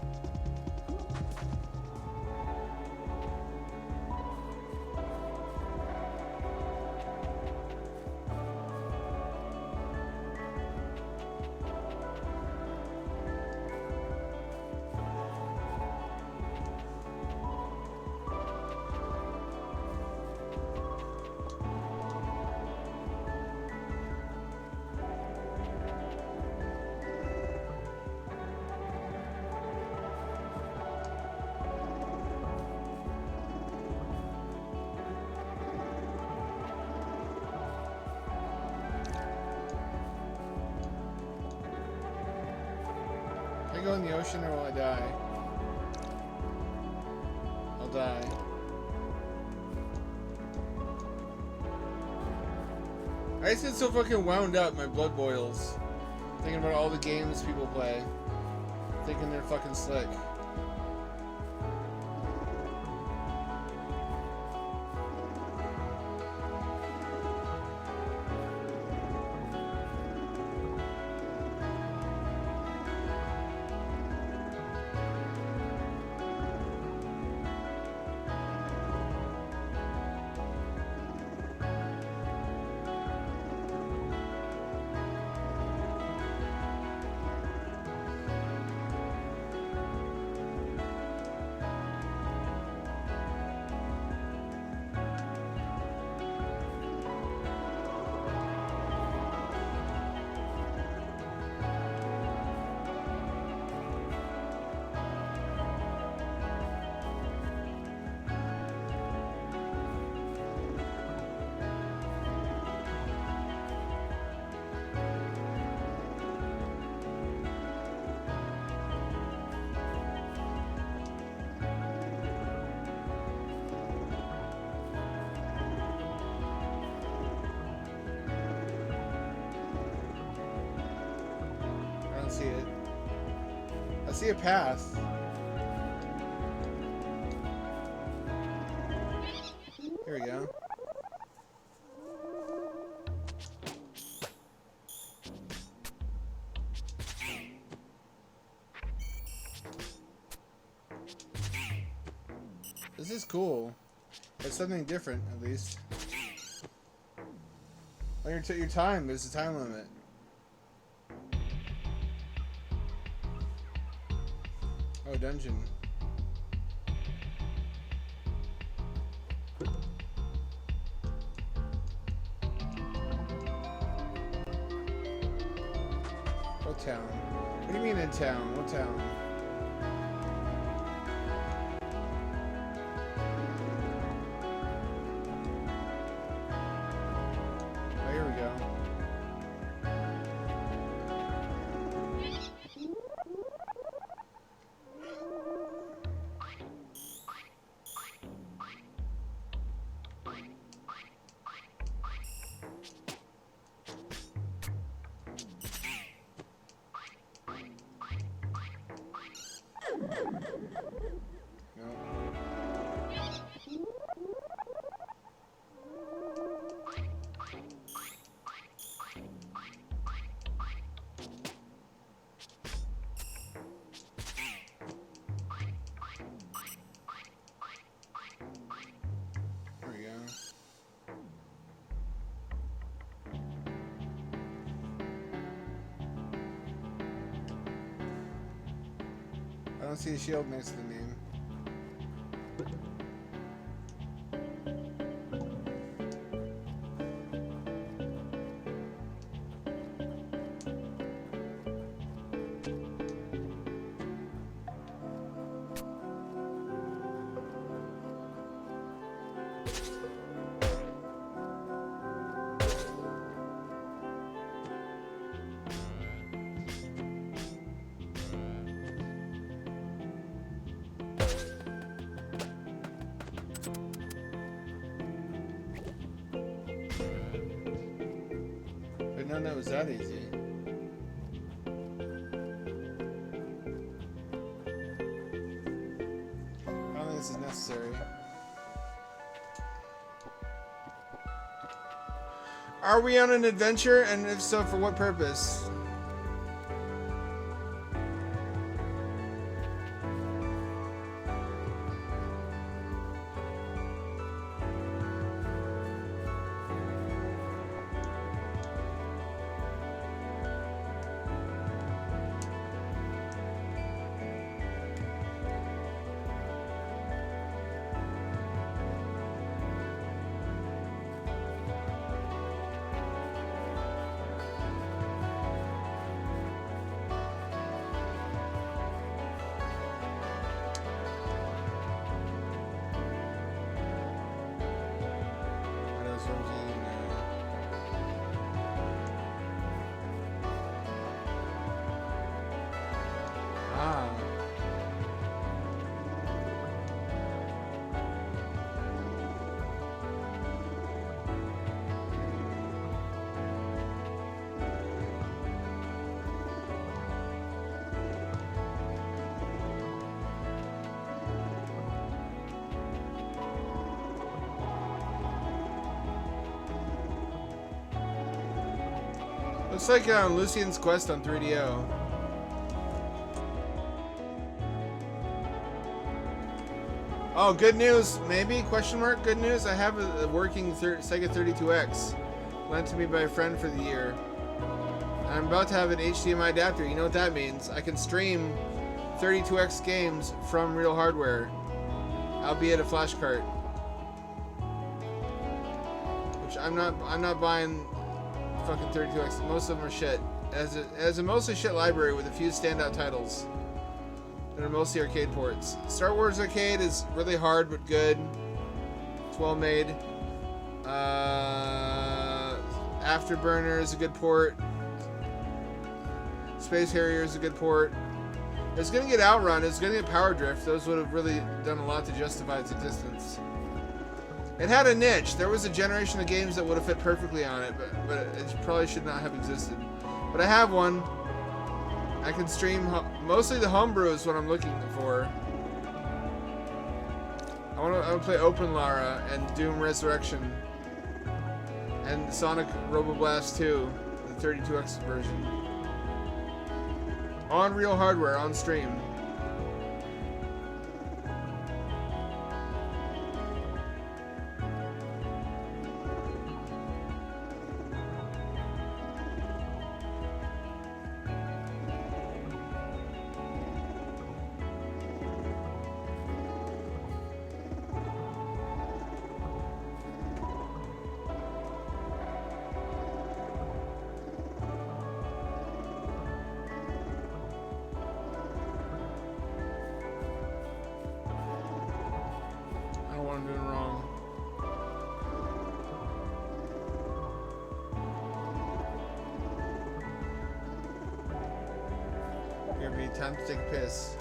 Speaker 1: Can I go in the ocean or will I die? I'll die. I just get so fucking wound up, my blood boils. Thinking about all the games people play. Thinking they're fucking slick. See it. I see a path. Here we go. This is cool. It's something different, at least. Well, your time. There's a time limit. Oh, dungeon. What town? What do you mean in town? What town? Oh, here we go. I don't see a shield next to the name. I didn't know that was that easy. I don't think this is necessary. Are we on an adventure? And if so, for what purpose? Ah. Looks like Lucian's Quest on 3DO. Oh, good news, maybe? Question mark? Good news? I have a working Sega 32X lent to me by a friend for the year. I'm about to have an HDMI adapter. You know what that means? I can stream 32X games from real hardware, albeit a flash cart. Which I'm not buying fucking 32X. Most of them are shit. As a mostly shit library with a few standout titles that are mostly arcade ports. Star Wars Arcade is really hard but good. It's well made. Afterburner is a good port. Space Harrier is a good port. It's gonna get Outrun. It's gonna get Power Drift. Those would have really done a lot to justify its existence. It had a niche. There was a generation of games that would have fit perfectly on it, but it probably should not have existed. But I have one. I can stream mostly the homebrew is what I'm looking for. I want to play Open Lara and Doom Resurrection and Sonic Roboblast 2, the 32X version, on real hardware on stream. I'm doing wrong. Here be time to take a piss.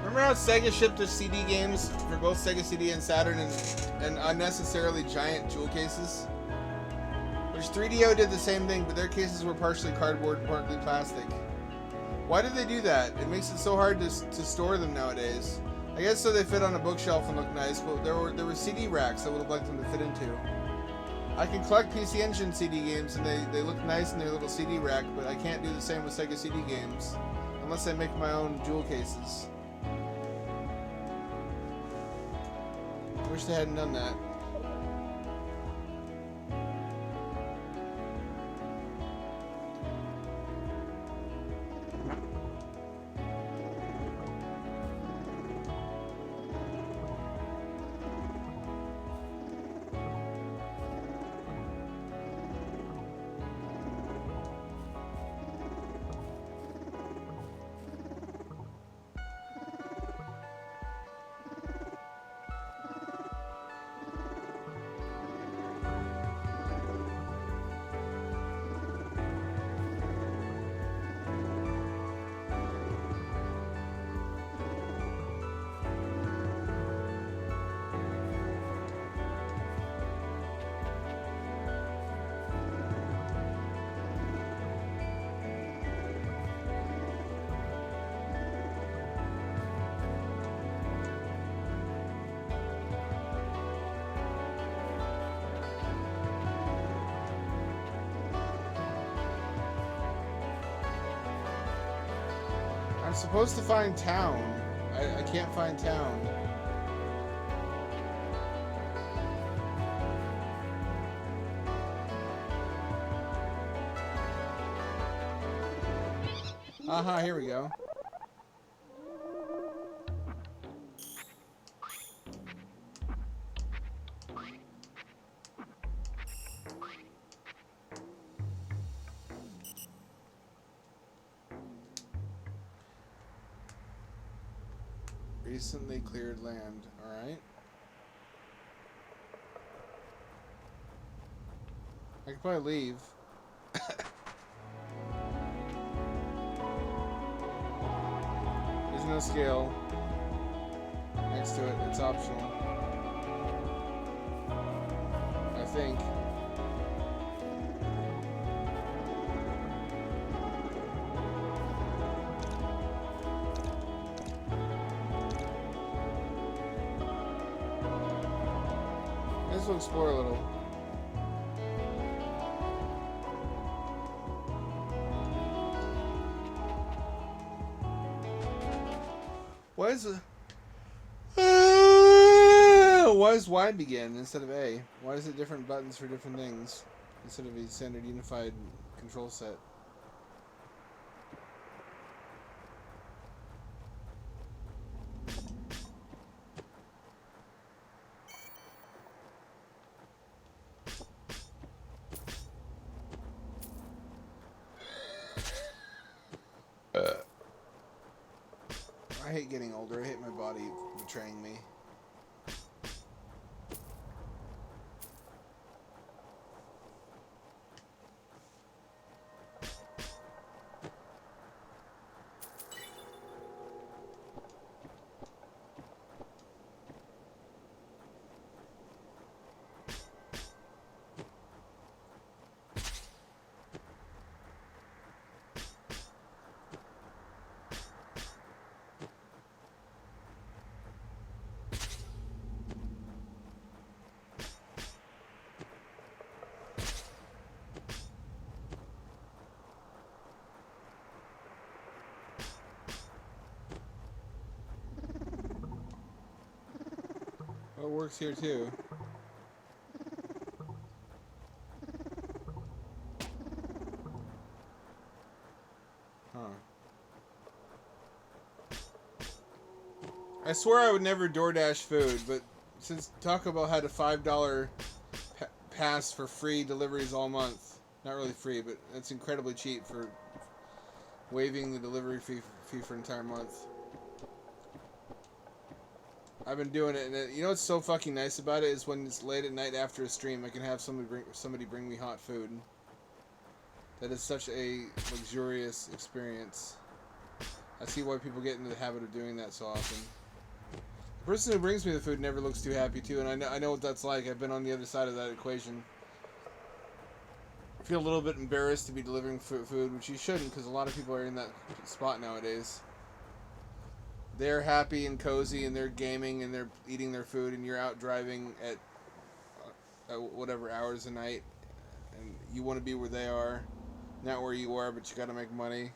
Speaker 1: Remember how Sega shipped their CD games for both Sega CD and Saturn and unnecessarily giant jewel cases? Which 3DO did the same thing, but their cases were partially cardboard and partly plastic. Why did they do that? It makes it so hard to store them nowadays. I guess so they fit on a bookshelf and look nice, but there were CD racks I would have liked them to fit into. I can collect PC Engine CD games and they look nice in their little CD rack, but I can't do the same with Sega CD games unless I make my own jewel cases. I wish they hadn't done that. I'm supposed to find town. I can't find town. Here we go. Recently cleared land. Alright. I could probably leave. There's no scale next to it. It's optional. I think. Let's go explore a little. Why does Y begin instead of A? Why is it different buttons for different things instead of a standard unified control set? I hate getting older. I hate my body betraying me. Well, it works here too. Huh. I swear I would never DoorDash food, but since Taco Bell had a $5 pass for free deliveries all month, not really free, but it's incredibly cheap for waiving the delivery fee for an entire month. I've been doing it, and you know what's so fucking nice about it is when it's late at night after a stream, I can have somebody bring me hot food. That is such a luxurious experience. I see why people get into the habit of doing that so often. The person who brings me the food never looks too happy too, and I know what that's like. I've been on the other side of that equation. I feel a little bit embarrassed to be delivering food, which you shouldn't, because a lot of people are in that spot nowadays. They're happy and cozy, and they're gaming, and they're eating their food, and you're out driving at whatever hours a night, and you want to be where they are, not where you are, but you got to make money.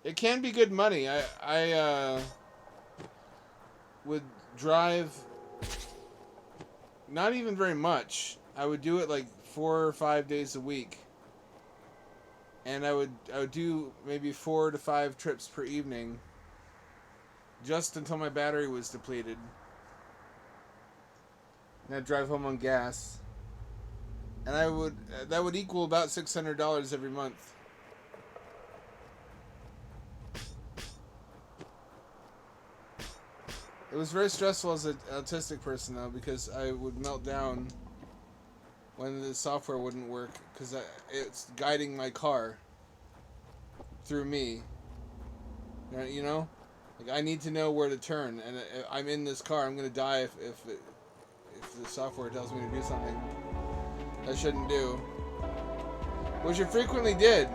Speaker 1: It can be good money. I would drive. Not even very much. I would do it like 4 or 5 days a week. And I would do maybe 4 to 5 trips per evening. Just until my battery was depleted. And I'd drive home on gas. And that would equal about $600 every month. It was very stressful as an autistic person, though, because I would melt down when the software wouldn't work, because it's guiding my car through me. You know? Like, I need to know where to turn, and I'm in this car. I'm going to die if the software tells me to do something I shouldn't do. Which it frequently did.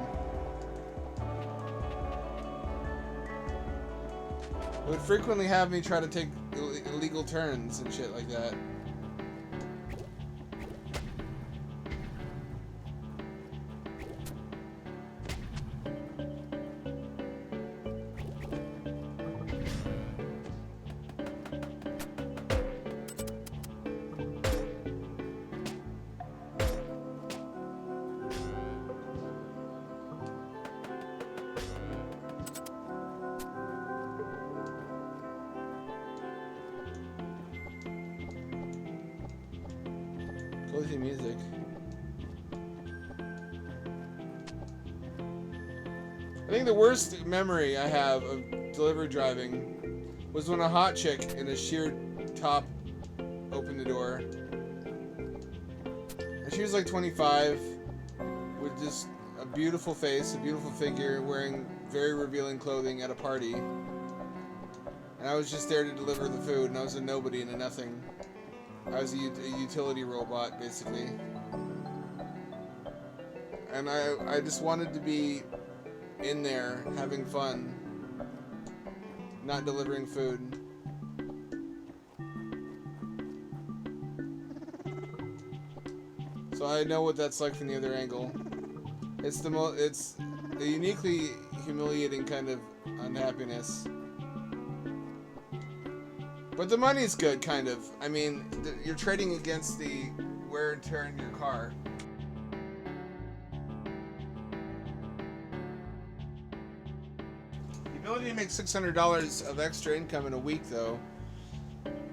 Speaker 1: It would frequently have me try to take illegal turns and shit like that. Cozy music. I think the worst memory I have of delivery driving was when a hot chick in a sheer top opened the door. And she was like 25 with just a beautiful face, a beautiful figure, wearing very revealing clothing at a party. And I was just there to deliver the food, and I was a nobody and a nothing. I was a utility robot, basically. And I just wanted to be in there, having fun, not delivering food. So I know what that's like from the other angle. It's a uniquely humiliating kind of unhappiness. But the money's good, kind of. I mean, you're trading against the wear and tear in your car. The ability to make $600 of extra income in a week, though,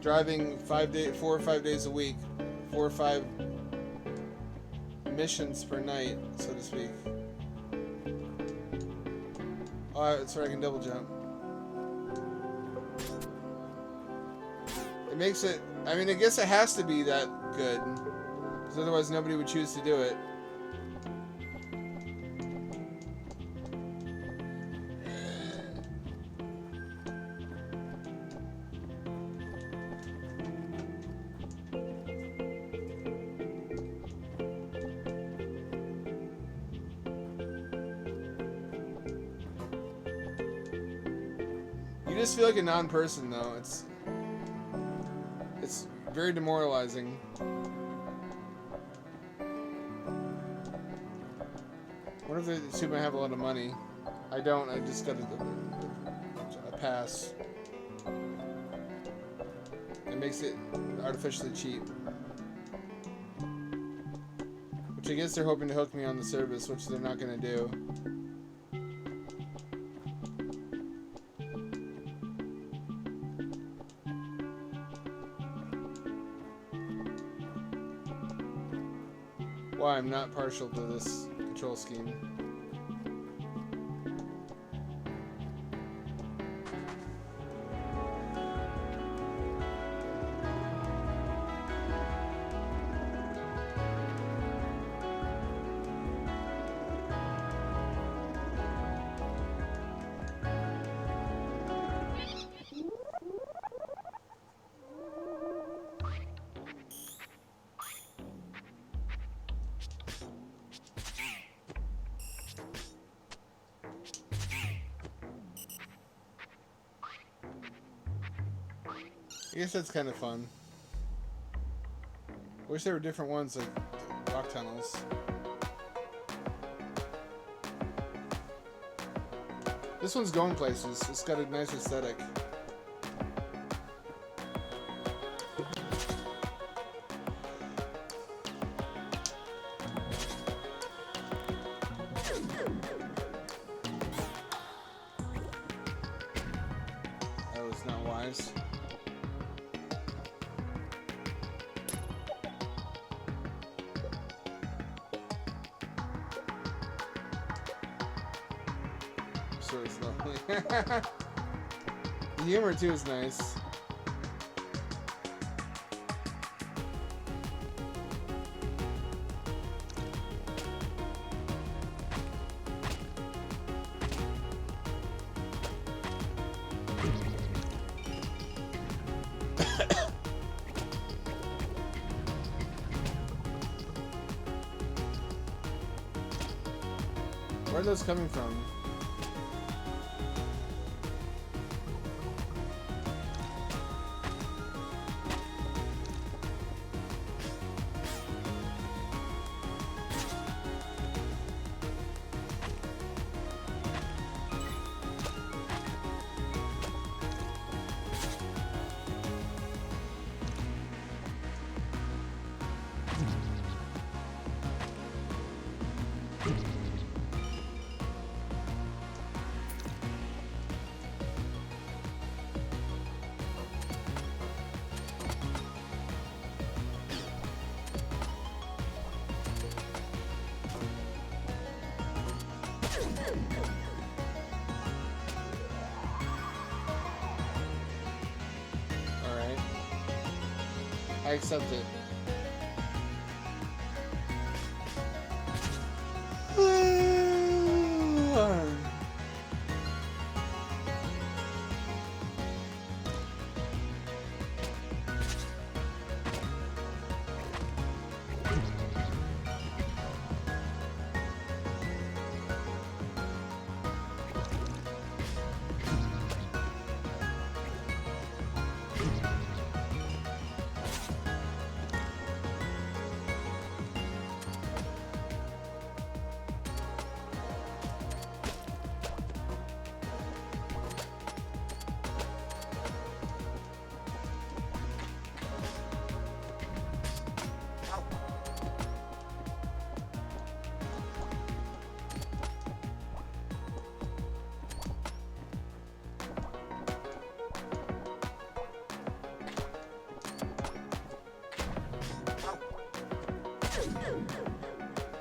Speaker 1: driving 4 or 5 days a week, 4 or 5 missions per night, so to speak. Oh, that's where I can double jump. It makes it, I mean, I guess it has to be that good, because otherwise nobody would choose to do it. You just feel like a non-person, though. It's very demoralizing. What if they assume I have a lot of money? I don't. I just got a pass. It makes it artificially cheap. Which I guess they're hoping to hook me on the service, which they're not going to do. Why I'm not partial to this control scheme. I guess that's kind of fun. Wish there were different ones like rock tunnels. This one's going places. It's got a nice aesthetic. That was not wise. Sort of slowly. The humor too is nice. Where are those coming from? I accept it.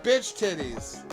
Speaker 1: Bitch titties.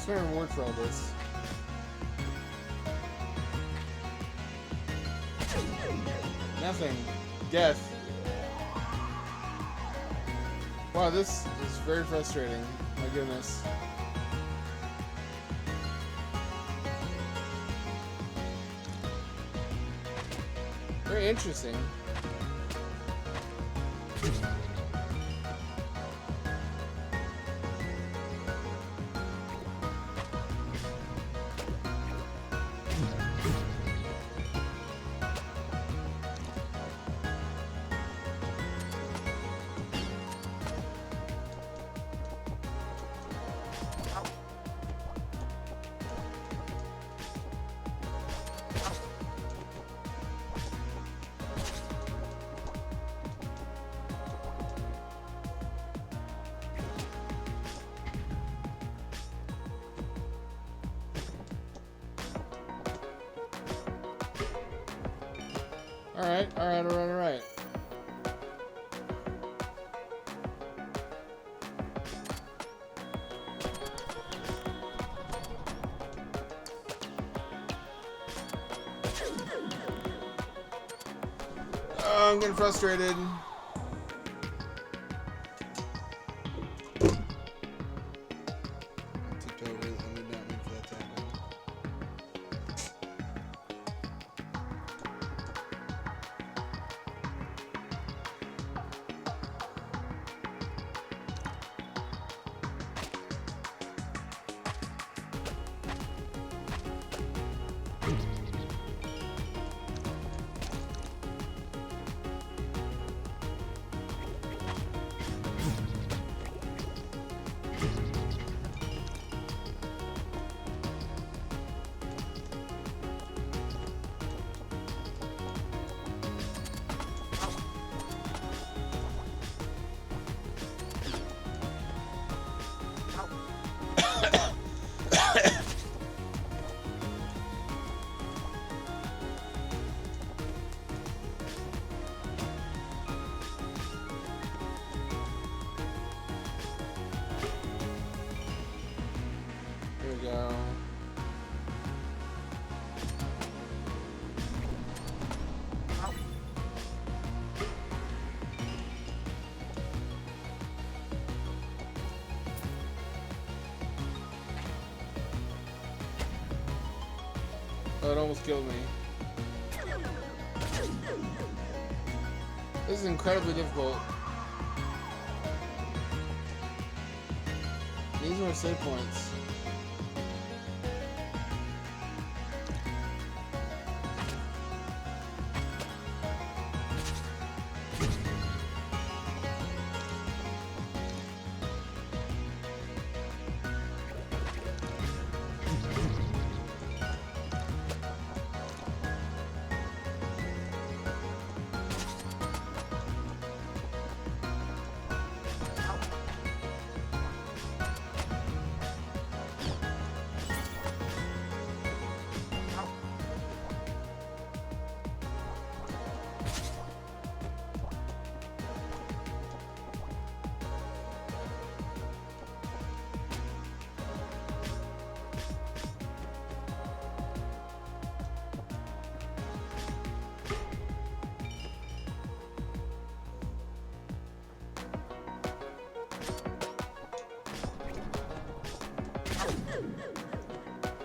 Speaker 1: What's my reward for all this? Nothing. Death. Wow, this is very frustrating. My goodness. Very interesting. Alright. Oh, I'm getting frustrated. it almost killed me. This is incredibly difficult. These are save points.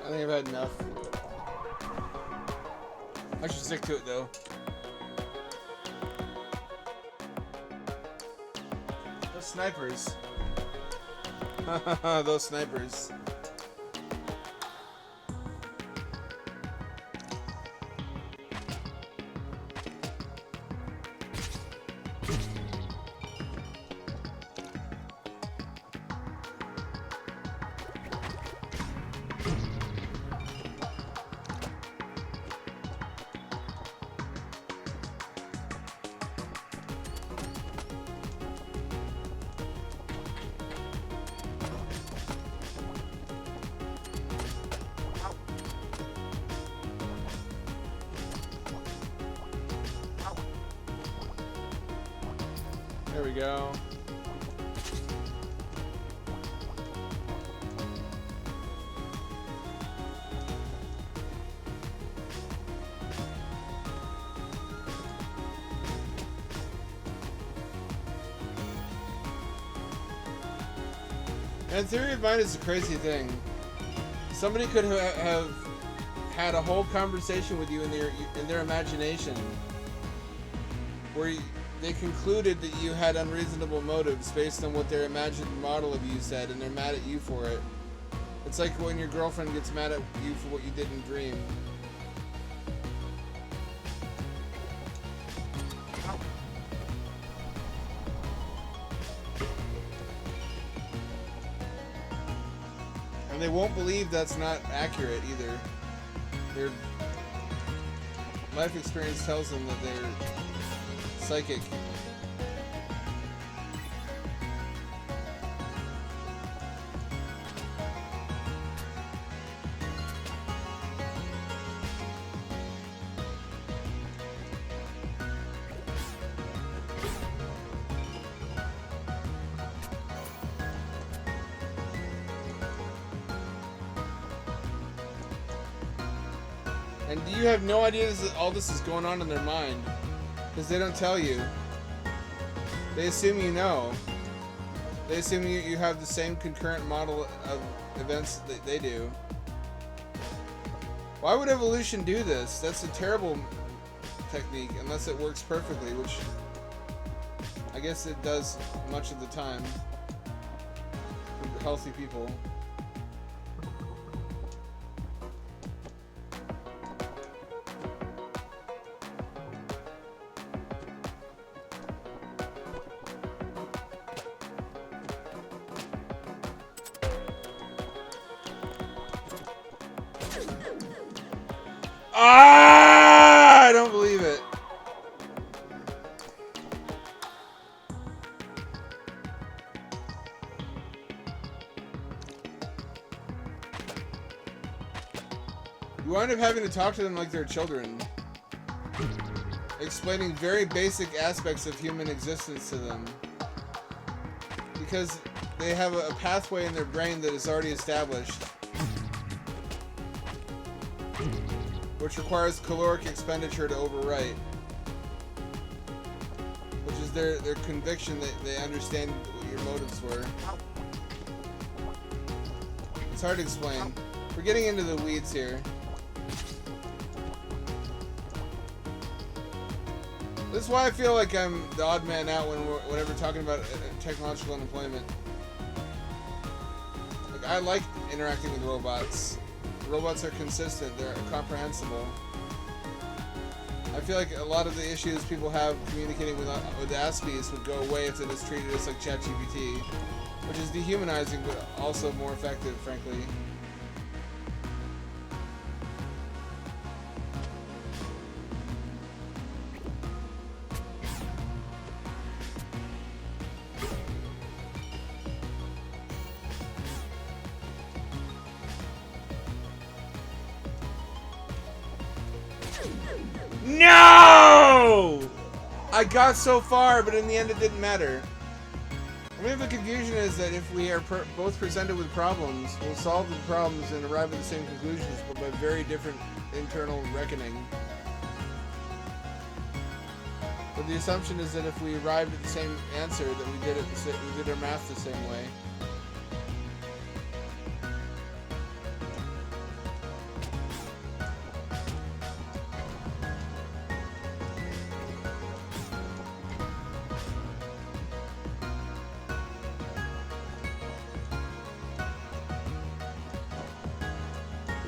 Speaker 1: I think I've had enough. I should stick to it though. Those snipers. Those snipers. There we go. And theory of mind is a crazy thing. Somebody could have had a whole conversation with you in their imagination, where they concluded that you had unreasonable motives based on what their imagined model of you said, and they're mad at you for it. It's like when your girlfriend gets mad at you for what you did in Dream. And they won't believe that's not accurate either. Their life experience tells them that they're psychic. And you have no idea that all this is going on in their mind, because they don't tell you. They assume you know. They assume you have the same concurrent model of events that they do. Why would evolution do this? That's a terrible technique, unless it works perfectly, which I guess it does much of the time for healthy people. Ah! I don't believe it. You wind up having to talk to them like they're children, explaining very basic aspects of human existence to them, because they have a pathway in their brain that is already established, which requires caloric expenditure to overwrite, which is their conviction that they understand what your motives were. It's hard to explain. We're getting into the weeds here. This is why I feel like I'm the odd man out whenever talking about technological unemployment. Like, I like interacting with robots. Robots are consistent. They're comprehensible. I feel like a lot of the issues people have communicating with Aspies would go away if it was treated as like ChatGPT, which is dehumanizing but also more effective, frankly. No! I got so far, but in the end it didn't matter. I mean, the confusion is that if we are both presented with problems, we'll solve the problems and arrive at the same conclusions, but by very different internal reckoning. But the assumption is that if we arrived at the same answer, that we did our math the same way.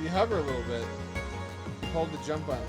Speaker 1: You hover a little bit. Hold the jump button.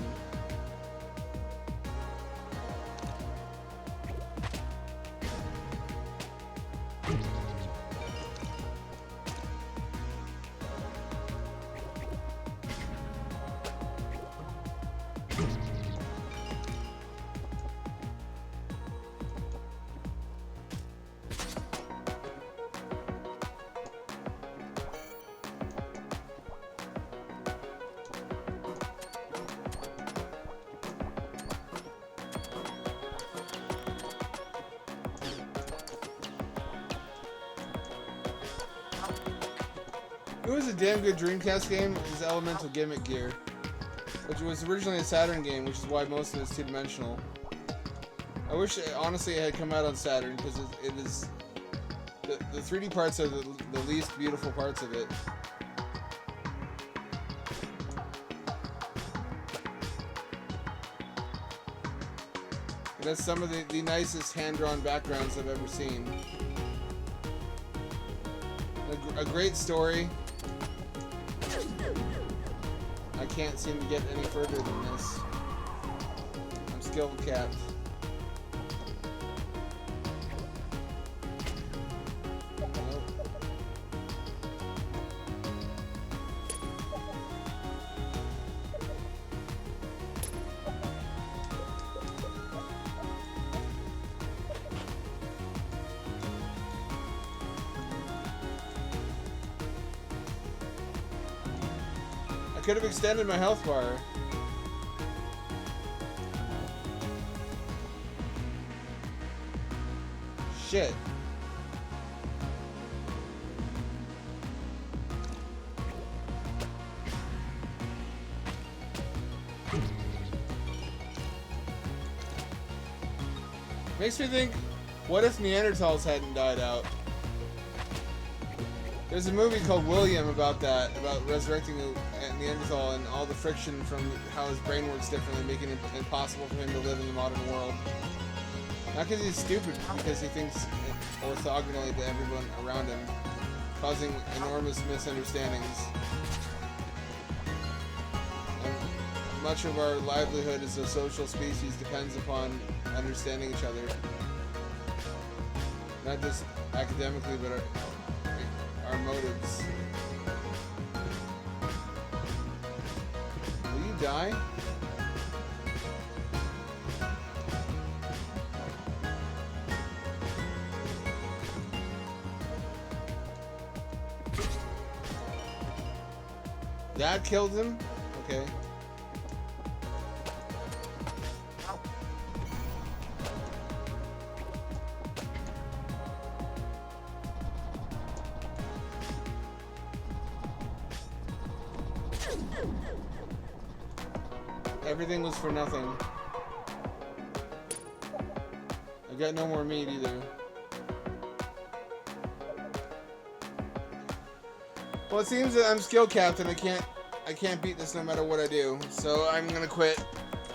Speaker 1: It was a damn good Dreamcast game, is Elemental Gimmick Gear, which was originally a Saturn game, which is why most of it is two-dimensional. I wish, honestly, it had come out on Saturn, because it is... The 3D parts are the least beautiful parts of it. It has some of the nicest hand-drawn backgrounds I've ever seen. A great story. I can't seem to get any further than this. I'm skill capped. I could have extended my health bar. Shit. Makes me think, what if Neanderthals hadn't died out? There's a movie called William about that, about resurrecting a Neanderthal and all the friction from how his brain works differently, making it impossible for him to live in the modern world. Not because he's stupid, because he thinks orthogonally to everyone around him, causing enormous misunderstandings. And much of our livelihood as a social species depends upon understanding each other. Not just academically, but our motives. Will you die? That killed him? Okay. Everything was for nothing. I got no more meat either. Well, it seems that I'm skill capped and I can't beat this no matter what I do. So I'm gonna quit.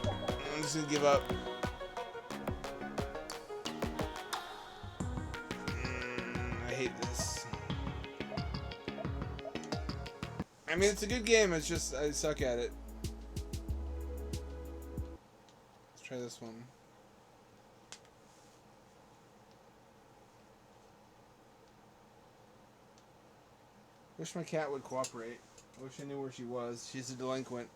Speaker 1: I'm just gonna give up. hate this. I mean, it's a good game. It's just I suck at it. Let's try this one. Wish my cat would cooperate. I wish I knew where she was. She's a delinquent.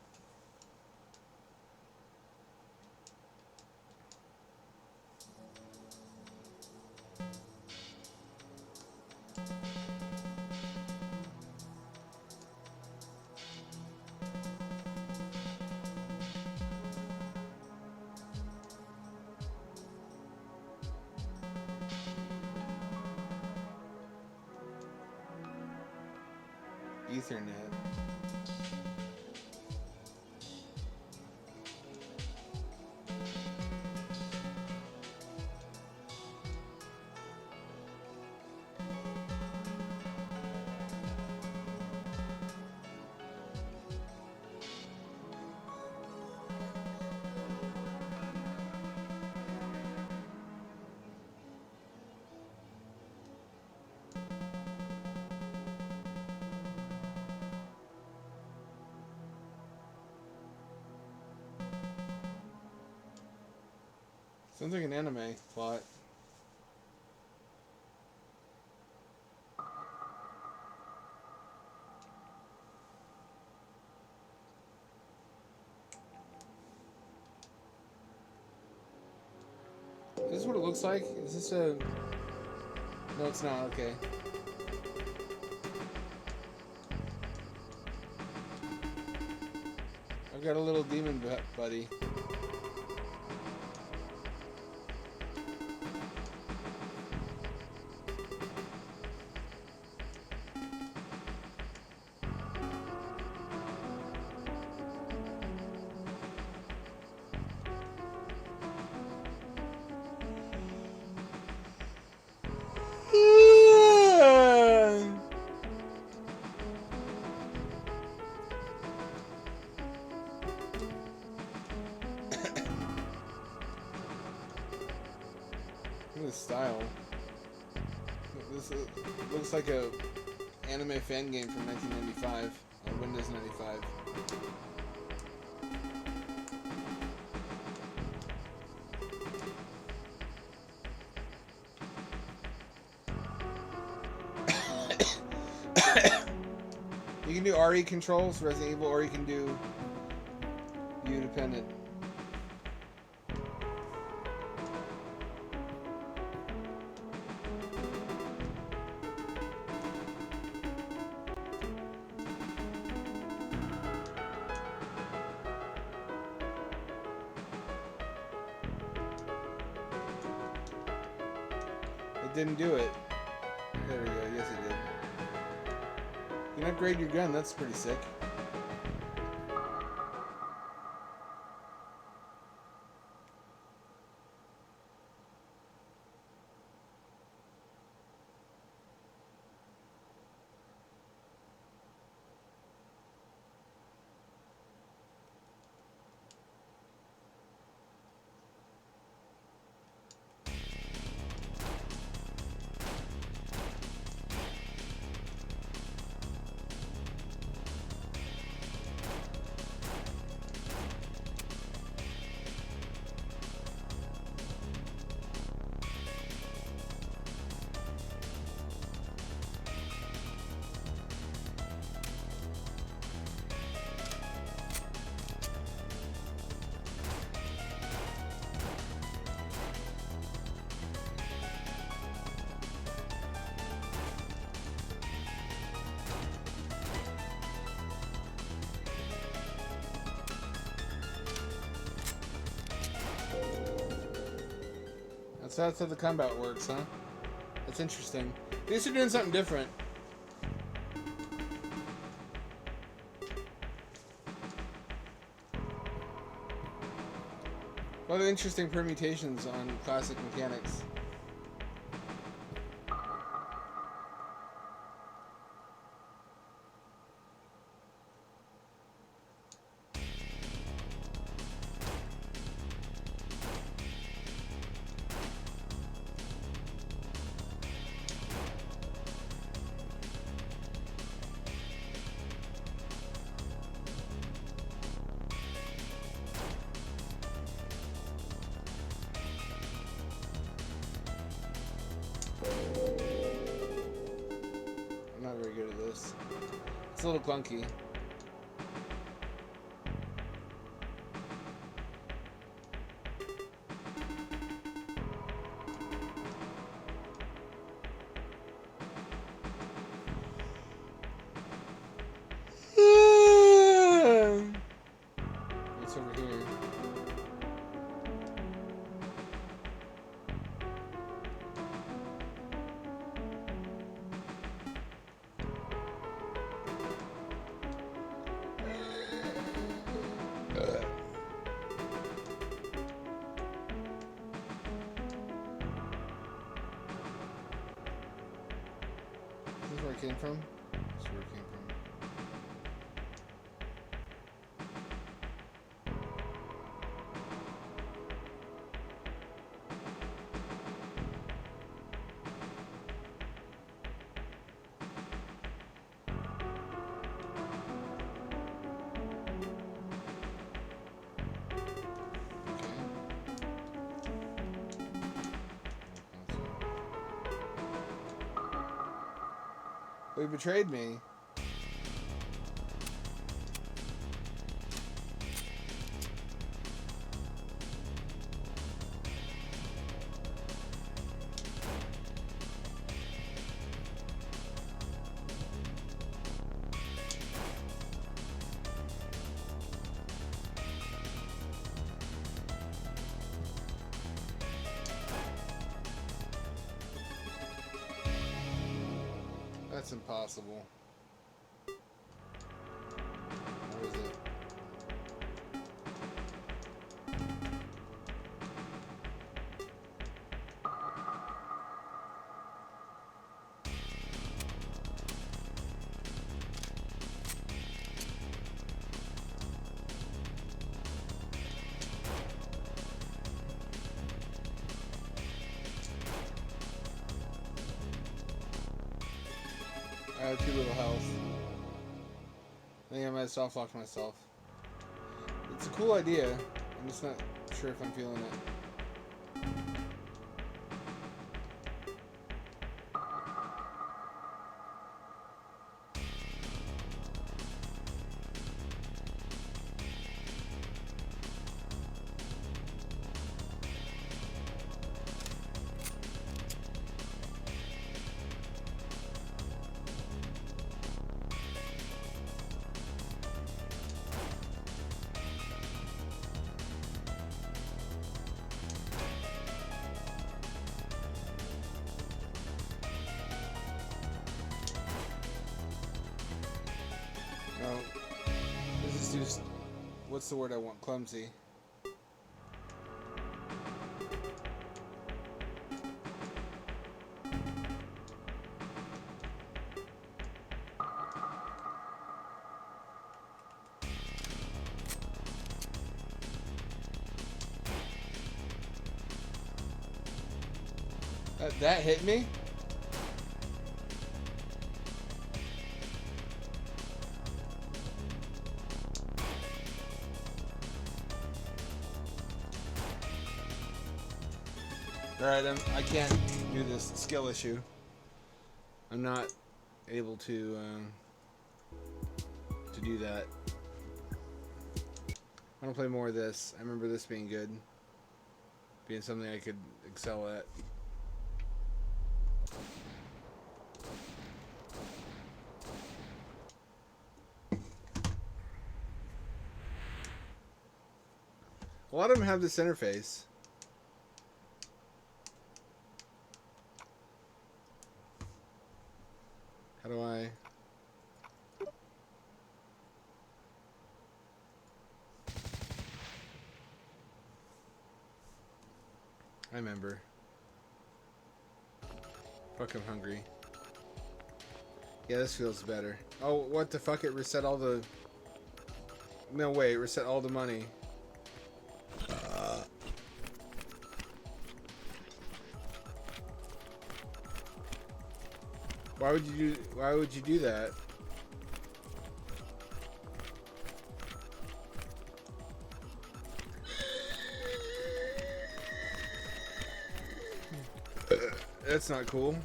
Speaker 1: Ethernet. Sounds like an anime plot. Is this what it looks like? Is this a... No, it's not. Okay. I've got a little demon buddy. Look at this style. This looks like a anime fan game from 1995, or Windows 95. You can do RE controls, Resident Evil, or you can do U dependent. It didn't do it. There we go. Yes, it did. You can upgrade your gun. That's pretty sick. So that's how the combat works, huh? That's interesting. At least they're doing something different. A lot of interesting permutations on classic mechanics. It's a little clunky. What's over here? Is this where it came from? This is where it came from. Well, he betrayed me. That's impossible. Where is it? I have 2 little health. I think I might have soft locked myself. It's a cool idea. I'm just not sure if I'm feeling it. No. This is just... What's the word I want? Clumsy. That hit me? Alright, I can't do this skill issue. I'm not able to do that. I want to play more of this. I remember this being good. Being something I could excel at. A lot of them have this interface. How do I... I remember. Fuck, I'm hungry. Yeah, this feels better. Oh, what the fuck? It reset all the... No, wait. It reset all the money. Why would you do that? That's not cool.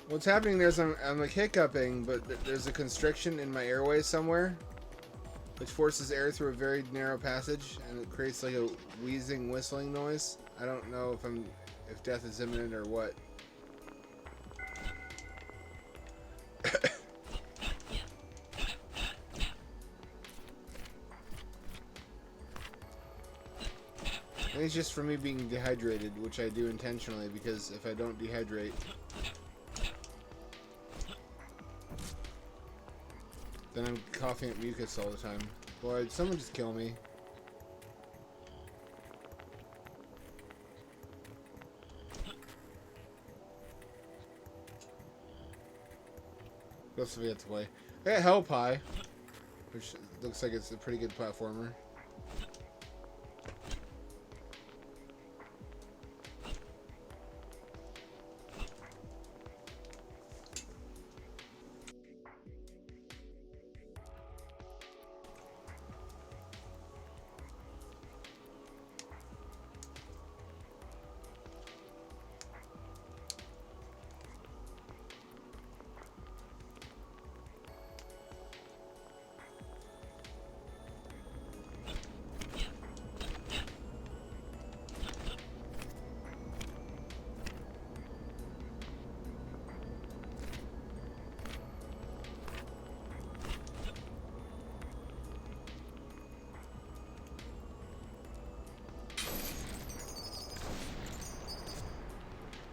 Speaker 1: What's happening there is I'm like hiccuping, but there's a constriction in my airway somewhere, which forces air through a very narrow passage, and it creates like a wheezing, whistling noise. I don't know if death is imminent or what. I think it's just for me being dehydrated, which I do intentionally, because if I don't dehydrate, then I'm coughing up mucus all the time. Boy, someone just kill me. What else have we got to play? I got Hell Pie, which looks like it's a pretty good platformer.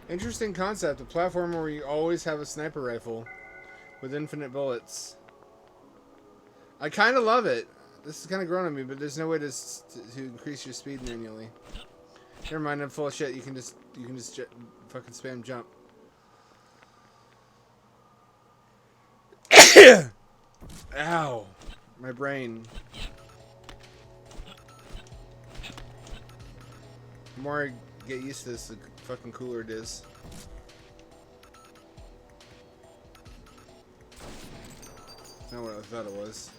Speaker 1: Interesting concept, a platformer where you always have a sniper rifle with infinite bullets. I kind of love it. This is kind of growing on me, but there's no way to increase your speed manually. Never mind, I'm full of shit. You can just fucking spam jump. Ow, my brain. The more I get used to this, the fucking cooler it is. It's not what I thought it was.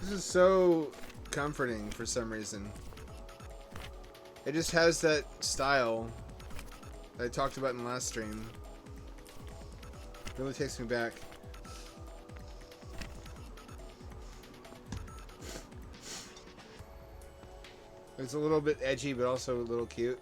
Speaker 1: This is so comforting for some reason. It just has that style that I talked about in the last stream. It really takes me back. It's a little bit edgy, but also a little cute.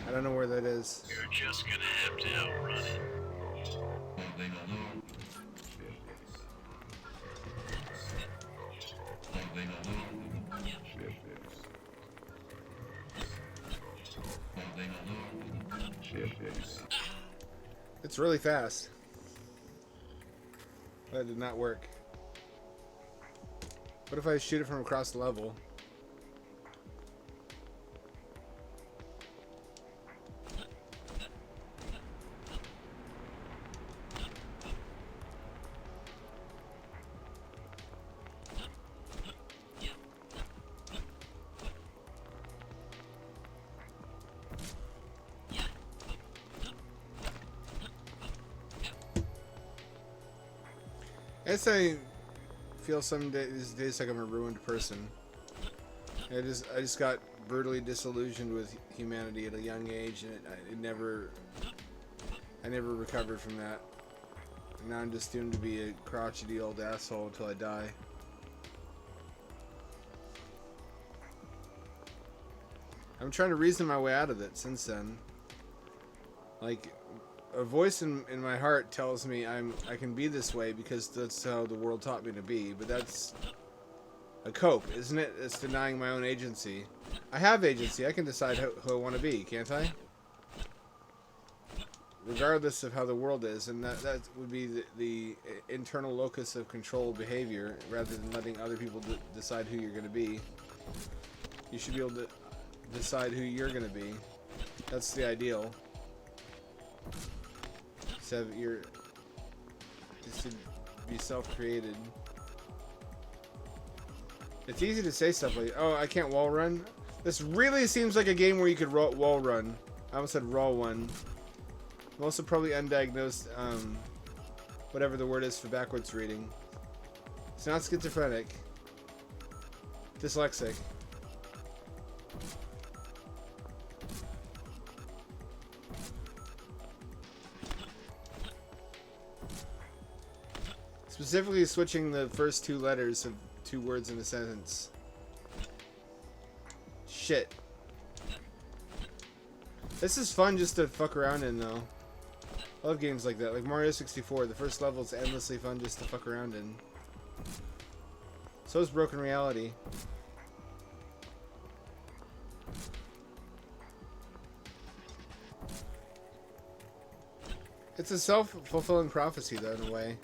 Speaker 1: I don't know where that is.
Speaker 3: You're just gonna have to outrun it.
Speaker 1: It's really fast. That did not work. What if I shoot it from across the level? I guess I feel some days like I'm a ruined person. I just got brutally disillusioned with humanity at a young age, and I never recovered from that. And now I'm just doomed to be a crotchety old asshole until I die. I'm trying to reason my way out of it since then. Like, a voice in my heart tells me I can be this way because that's how the world taught me to be, but that's a cope, isn't it? It's denying my own agency. I have agency. I can decide who I want to be, can't I? Regardless of how the world is, and that would be the internal locus of control behavior, rather than letting other people decide who you're going to be. You should be able to decide who you're going to be. That's the ideal. Just to be self-created. It's easy to say stuff like, oh, I can't wall run. This really seems like a game where you could wall run. I almost said raw one. I'm also probably undiagnosed, whatever the word is for backwards reading. It's not schizophrenic. Dyslexic. Specifically switching the first two letters of two words in a sentence. Shit. This is fun just to fuck around in, though. I love games like that. Like Mario 64, the first level is endlessly fun just to fuck around in. So is Broken Reality. It's a self-fulfilling prophecy, though, in a way.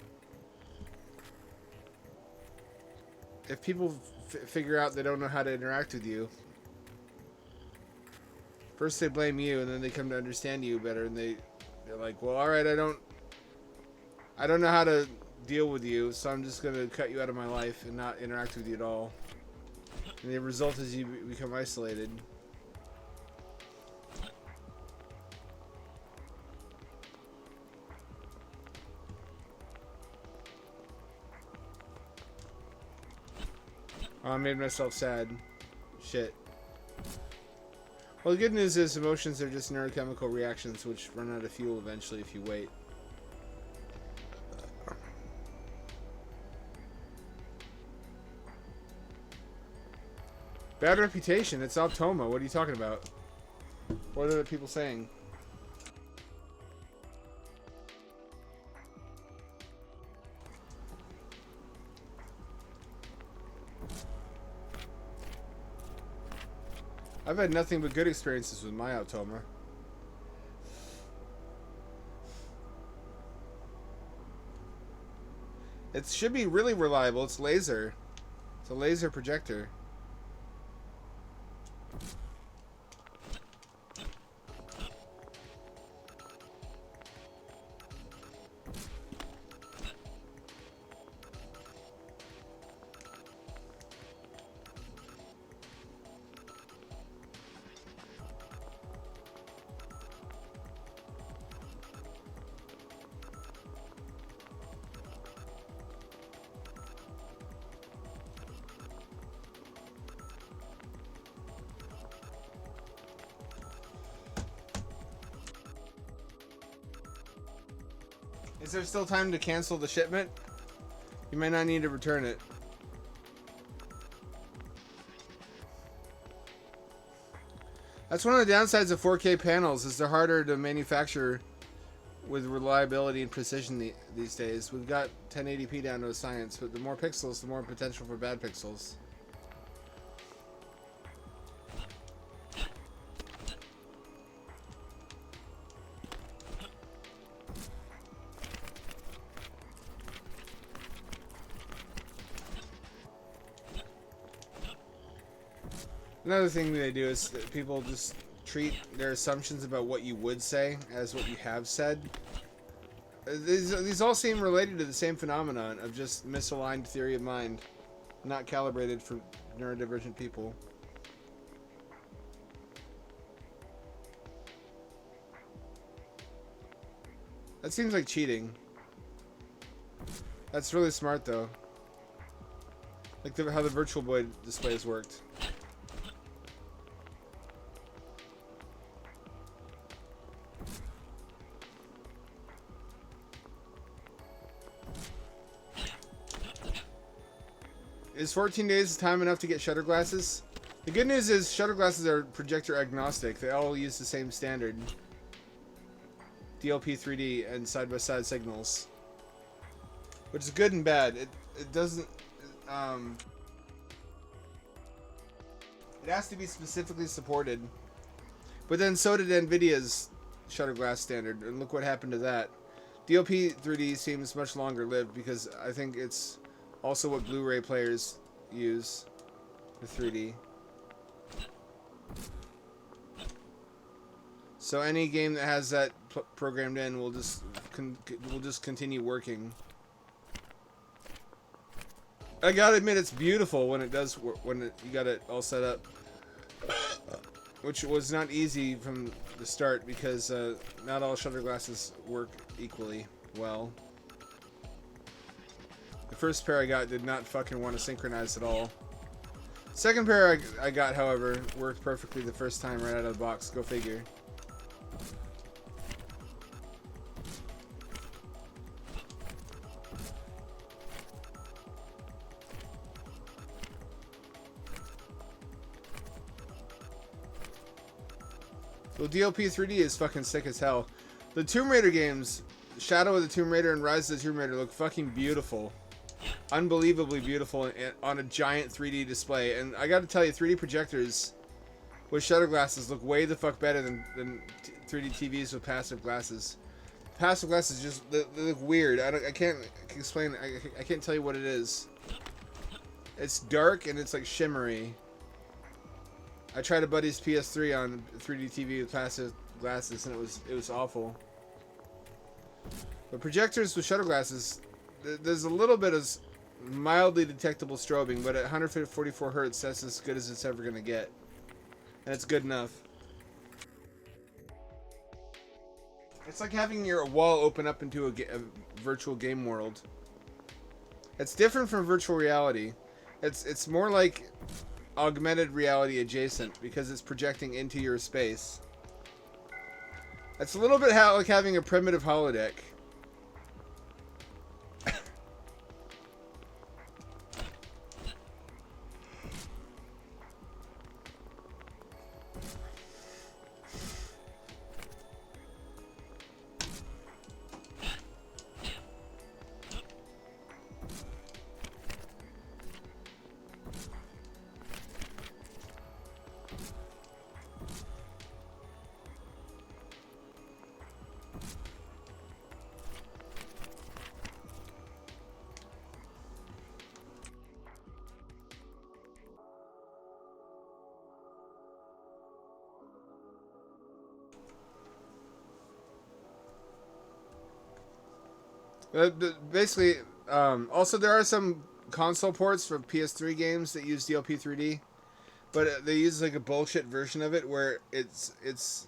Speaker 1: If people figure out they don't know how to interact with you, first they blame you, and then they come to understand you better, and they're like, well, alright, I don't know how to deal with you, so I'm just gonna cut you out of my life and not interact with you at all. And the result is you become isolated. Oh, I made myself sad. Shit. Well, the good news is emotions are just neurochemical reactions which run out of fuel eventually if you wait. Bad reputation. It's Altoma. What are you talking about? What are the people saying? I've had nothing but good experiences with my Altoma. It should be really reliable. It's laser. It's a laser projector. Is there still time to cancel the shipment? You might not need to return it. That's one of the downsides of 4K panels, is they're harder to manufacture with reliability and precision these days. We've got 1080p down to a science, but the more pixels, the more potential for bad pixels. Another thing they do is that people just treat their assumptions about what you would say as what you have said. These all seem related to the same phenomenon of just misaligned theory of mind, not calibrated for neurodivergent people. That seems like cheating. That's really smart, though. Like how the Virtual Boy displays worked. Is 14 days time enough to get shutter glasses? The good news is shutter glasses are projector agnostic. They all use the same standard. DLP 3D and side-by-side signals. Which is good and bad. It doesn't... it has to be specifically supported. But then so did NVIDIA's shutter glass standard, and look what happened to that. DLP 3D seems much longer lived because I think it's also what Blu-ray players use for 3D. So any game that has that programmed in will just continue working. I gotta admit, it's beautiful when it does, you got it all set up. Which was not easy from the start because not all shutter glasses work equally well. The first pair I got did not fucking want to synchronize at all. Second pair I got, however, worked perfectly the first time right out of the box. Go figure. Well, DLP 3D is fucking sick as hell. The Tomb Raider games, Shadow of the Tomb Raider and Rise of the Tomb Raider, look fucking beautiful. Unbelievably beautiful on a giant 3D display. And I gotta tell you, 3D projectors with shutter glasses look way the fuck better than 3D TVs with passive glasses. Passive glasses just they look weird. I can't explain. I can't tell you what it is. It's dark and it's like shimmery. I tried a buddy's PS3 on 3D TV with passive glasses, and it was awful. But projectors with shutter glasses, there's a little bit of mildly detectable strobing, but at 144 hertz, that's as good as it's ever gonna get, and it's good enough. It's like having your wall open up into a virtual game world. It's different from virtual reality. It's more like augmented reality adjacent because it's projecting into your space. It's a little bit like having a primitive holodeck. Basically, also there are some console ports for PS3 games that use DLP 3D, but they use like a bullshit version of it where it's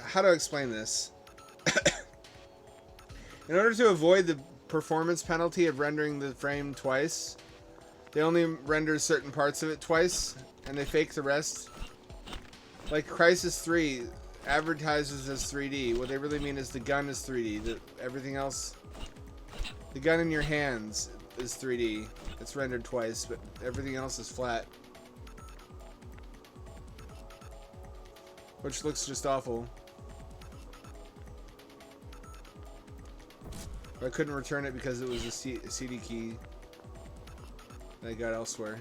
Speaker 1: how to explain this? In order to avoid the performance penalty of rendering the frame twice, they only render certain parts of it twice, and they fake the rest. Like Crysis 3 advertises as 3D. What they really mean is the gun is 3D. Everything else, the gun in your hands is 3D. It's rendered twice, but everything else is flat. Which looks just awful. I couldn't return it because it was a CD key that I got elsewhere.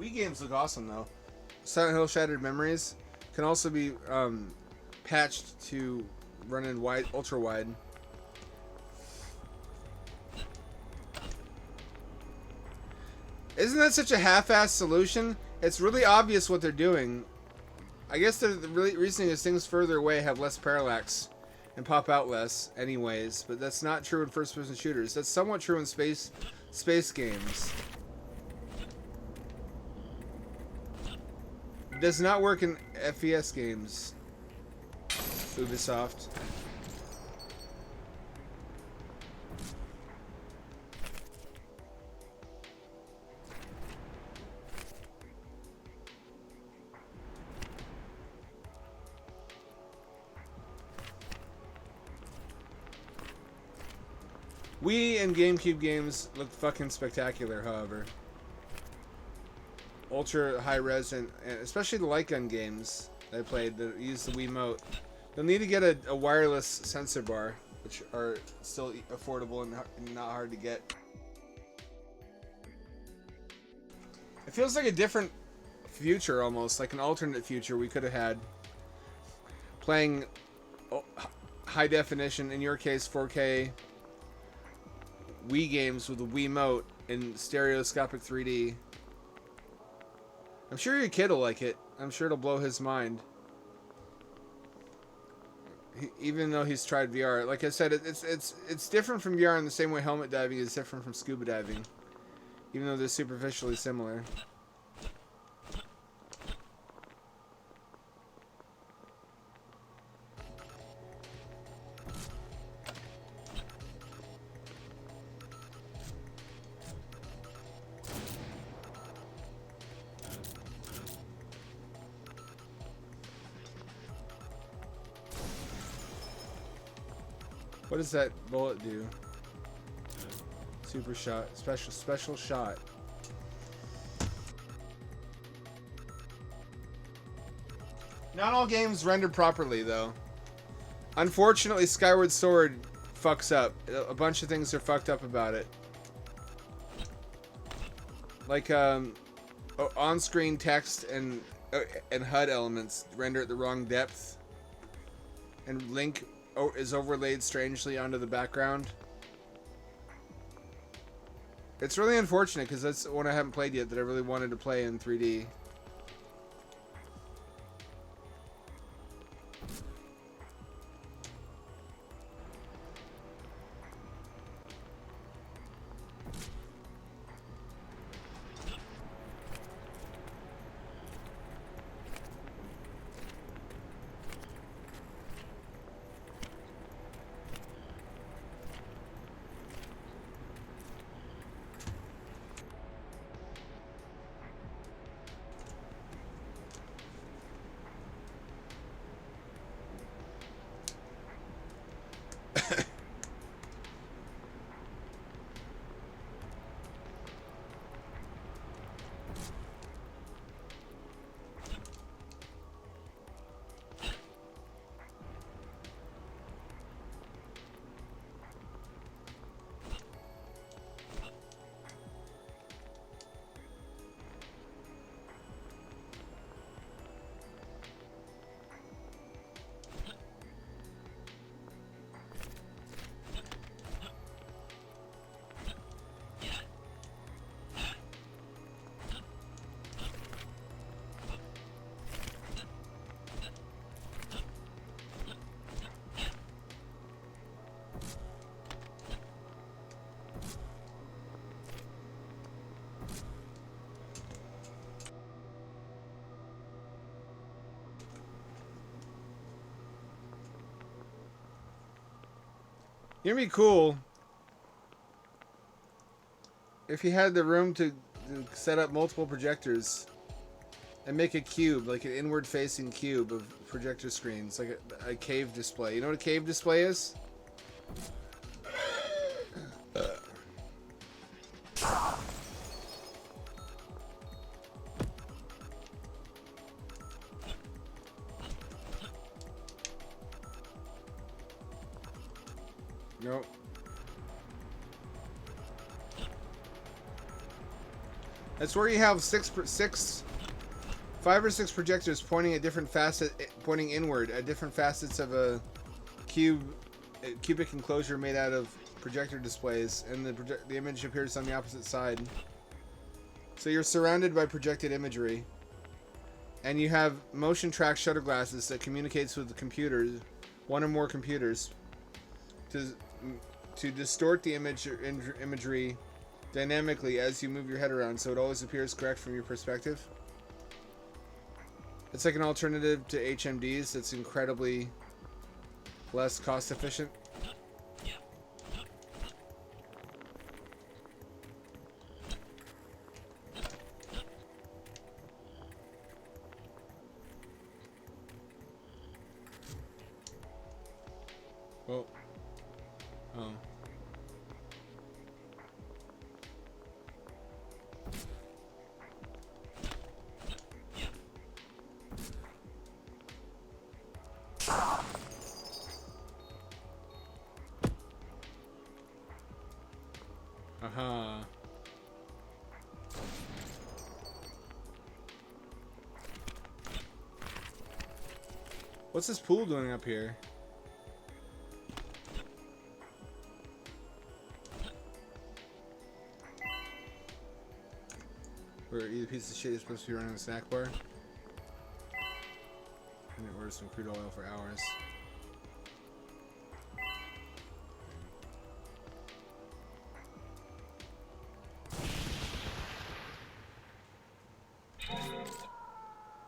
Speaker 1: Wii games look awesome though. Silent Hill Shattered Memories can also be patched to run in wide, ultra wide. Isn't that such a half-assed solution? It's really obvious what they're doing. I guess the reasoning is things further away have less parallax and pop out less anyways, but that's not true in first-person shooters. That's somewhat true in space games. It does not work in FPS games. Ubisoft. Wii and GameCube games look fucking spectacular, however. Ultra high res and especially the light gun games that I played that use the Wiimote. They'll need to get a wireless sensor bar, which are still affordable and not hard to get. It feels like a different future almost, like an alternate future we could have had. Playing high definition, in your case 4K, Wii games with a Wiimote in stereoscopic 3D. I'm sure your kid will like it. I'm sure it'll blow his mind. Even though he's tried VR, like I said, it's different from VR in the same way helmet diving is different from scuba diving, even though they're superficially similar. What does that bullet do? Super shot, special shot. Not all games render properly though. Unfortunately, Skyward Sword fucks up. A bunch of things are fucked up about it. Like on-screen text and HUD elements render at the wrong depth, and Link is overlaid strangely onto the background. It's really unfortunate because that's one I haven't played yet that I really wanted to play in 3D. It'd be cool if you had the room to set up multiple projectors and make a cube, like an inward-facing cube of projector screens, like a cave display. You know what a cave display is? Nope. That's where you have five or six projectors pointing at different pointing inward at different facets of a cubic enclosure made out of projector displays, and the image appears on the opposite side. So you're surrounded by projected imagery, and you have motion track shutter glasses that communicates with the computers, one or more computers, to distort the imagery dynamically as you move your head around, so it always appears correct from your perspective. It's like an alternative to HMDs that's incredibly less cost efficient. Oh. Oh. Aha. What's this pool doing up here? Where either piece of shit is supposed to be running a snack bar. And it orders some crude oil for hours.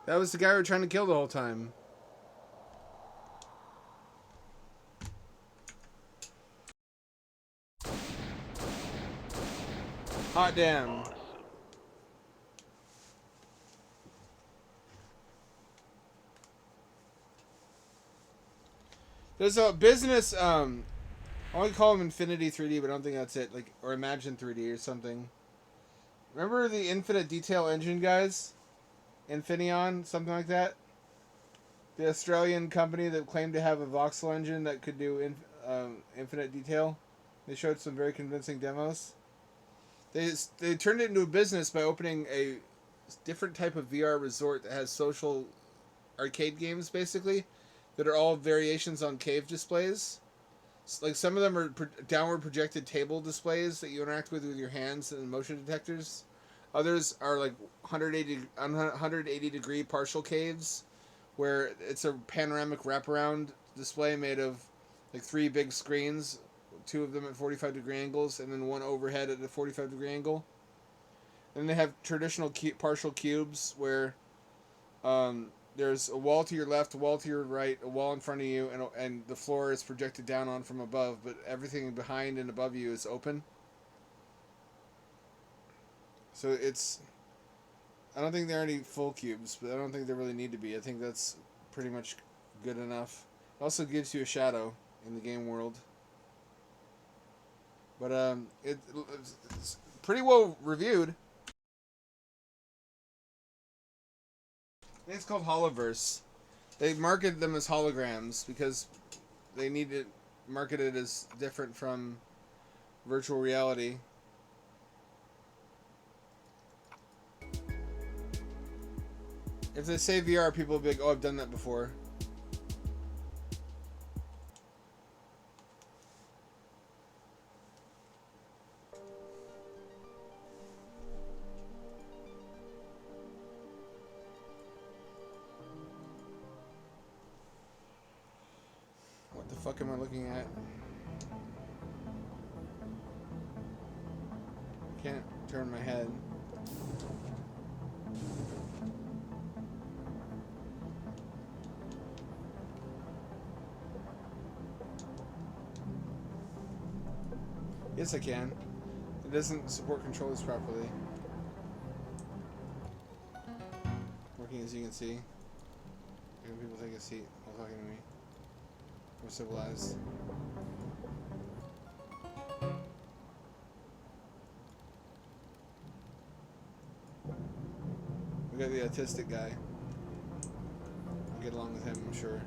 Speaker 1: That was the guy we were trying to kill the whole time. Hot damn. There's a business, I only call them Infinity 3D, but I don't think that's it. Like, or Imagine 3D or something. Remember the Infinite Detail Engine guys? Infineon, something like that? The Australian company that claimed to have a voxel engine that could do infinite detail. They showed some very convincing demos. They turned it into a business by opening a different type of VR resort that has social arcade games, basically, that are all variations on cave displays. Like, some of them are downward projected table displays that you interact with your hands and motion detectors. Others are like 180 degree partial caves, where it's a panoramic wraparound display made of like 3 big screens, 2 of them at 45 degree angles, and then one overhead at a 45 degree angle. And they have traditional partial cubes where there's a wall to your left, a wall to your right, a wall in front of you, and the floor is projected down on from above, but everything behind and above you is open. So it's... I don't think there are any full cubes, but I don't think there really need to be. I think that's pretty much good enough. It also gives you a shadow in the game world. But it's pretty well reviewed. I think it's called Holoverse. They marketed them as holograms because they need it marketed as different from virtual reality. If they say VR, people will be like, oh, I've done that before. What the fuck am I looking at? Can't turn my head. Yes, I can. It doesn't support controllers properly. Working, as you can see. Giving people take a seat while talking to me. More civilized. We got the autistic guy. I'll get along with him, I'm sure.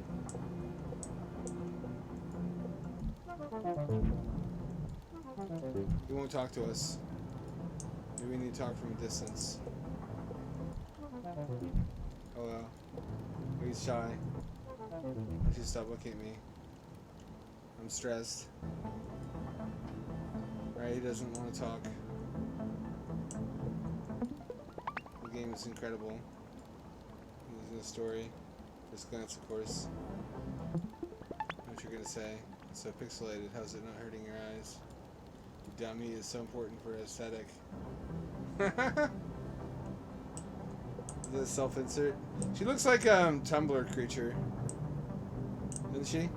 Speaker 1: He won't talk to us. Maybe we need to talk from a distance. Oh well. He's shy. He should stop looking at me. I'm stressed. Right, he doesn't want to talk. The game is incredible. There's no story. Just glance, of course. What you're gonna say. It's so pixelated. How's it not hurting your eyes? You dummy, is so important for aesthetic. The self-insert. She looks like a Tumblr creature. Doesn't she?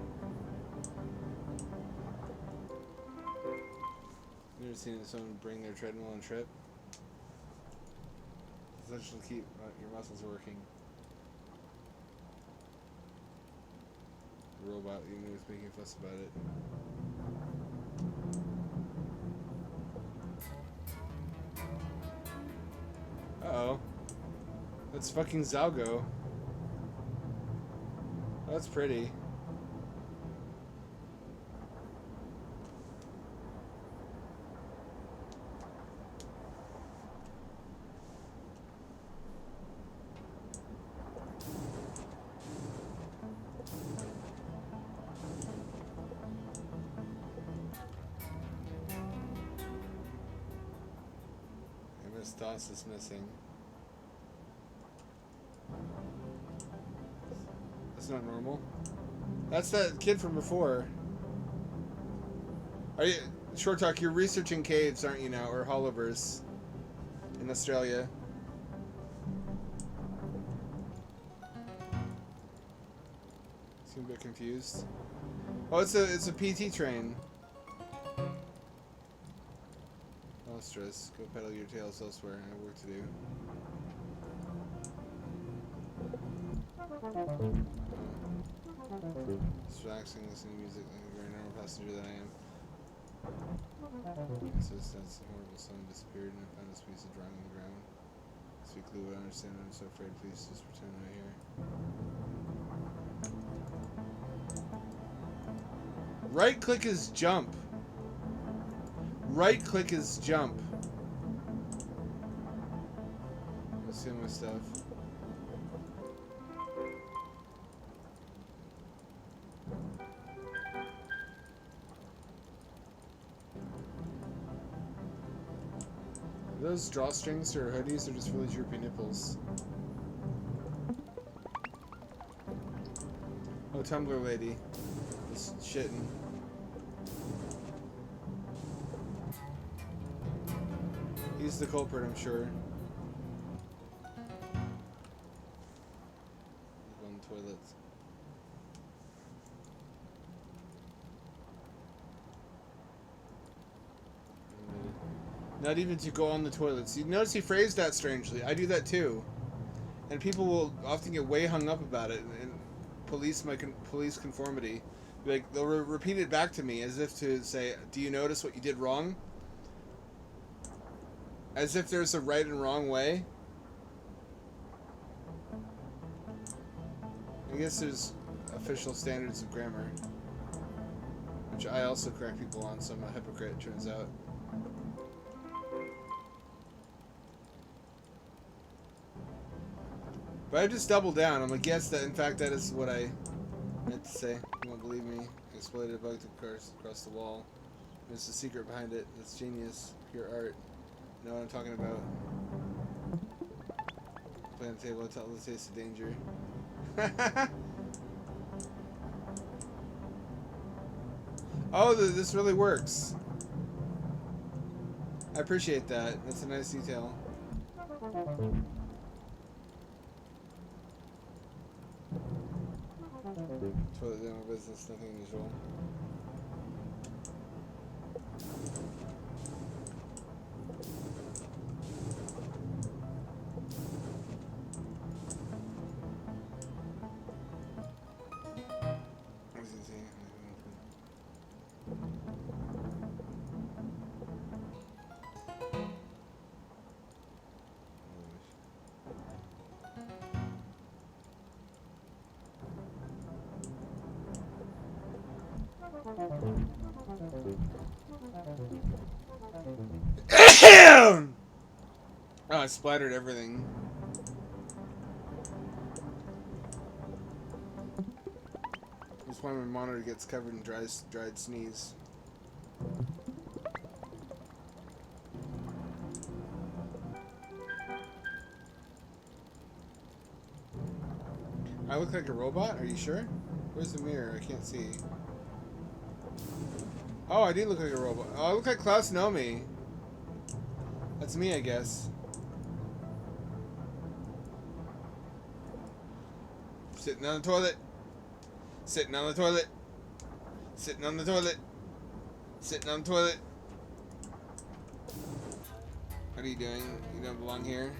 Speaker 1: Never seen someone bring their treadmill and trip. Essentially keep your muscles working. The robot, even though he's making a fuss about it. Uh-oh. That's fucking Zalgo. Oh, that's pretty. MS-DOS is missing. That's not normal. That's that kid from before. Are you, Short Talk, you're researching caves, aren't you now? Or Holoverse in Australia. Seem a bit confused. Oh, it's a PT train. No stress. Go pedal your tails elsewhere. I have work to do. Just relaxing, listening to music like a very normal passenger that I am. It says that's a horrible song disappeared and I found this piece of drawing on the ground. Speak clue, I understand. I'm so afraid. Please just pretend right here. Right click is jump. Right click is jump. Let's see my stuff. Are those drawstrings or hoodies or just really droopy nipples? Oh, Tumblr lady. Just shitting. He's the culprit, I'm sure. On the toilets. Not even to go on the toilets. You notice he phrased that strangely. I do that too. And people will often get way hung up about it and police conformity. Like, they'll repeat it back to me as if to say, do you notice what you did wrong? As if there's a right and wrong way. I guess there's official standards of grammar. Which I also correct people on, so I'm a hypocrite, it turns out. But I just doubled down. I'm like, yes, that in fact that is what I meant to say. You won't believe me. I exploited a bug to across the wall. There's a secret behind it. It's genius. Pure art. You know what I'm talking about. Play on the table, tell the taste of danger. Oh, this really works. I appreciate that. That's a nice detail. Toilet demo business, nothing unusual. Oh, I splattered everything. That's why my monitor gets covered in dried sneeze. I look like a robot? Are you sure? Where's the mirror? I can't see. Oh, I do look like a robot. Oh, I look like Klaus Nomi. That's me, I guess. Sitting on the toilet. Sitting on the toilet. Sitting on the toilet. Sitting on the toilet. What are you doing? You don't belong here.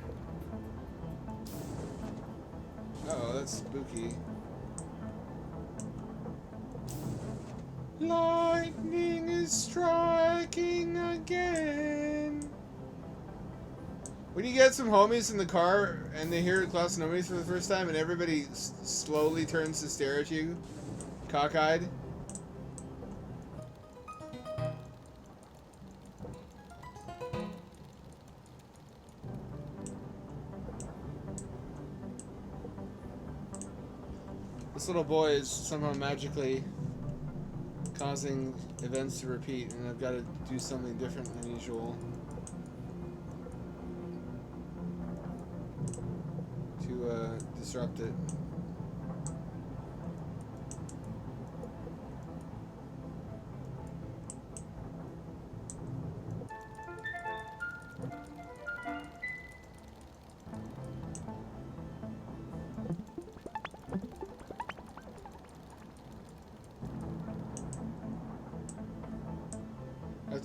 Speaker 1: Oh, that's spooky. Lightning is striking again. When you get some homies in the car and they hear Klaus Nomi for the first time and everybody slowly turns to stare at you, cockeyed. This little boy is somehow magically causing events to repeat, and I've got to do something different than usual to disrupt it.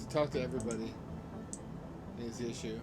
Speaker 1: to talk to everybody. Is the issue.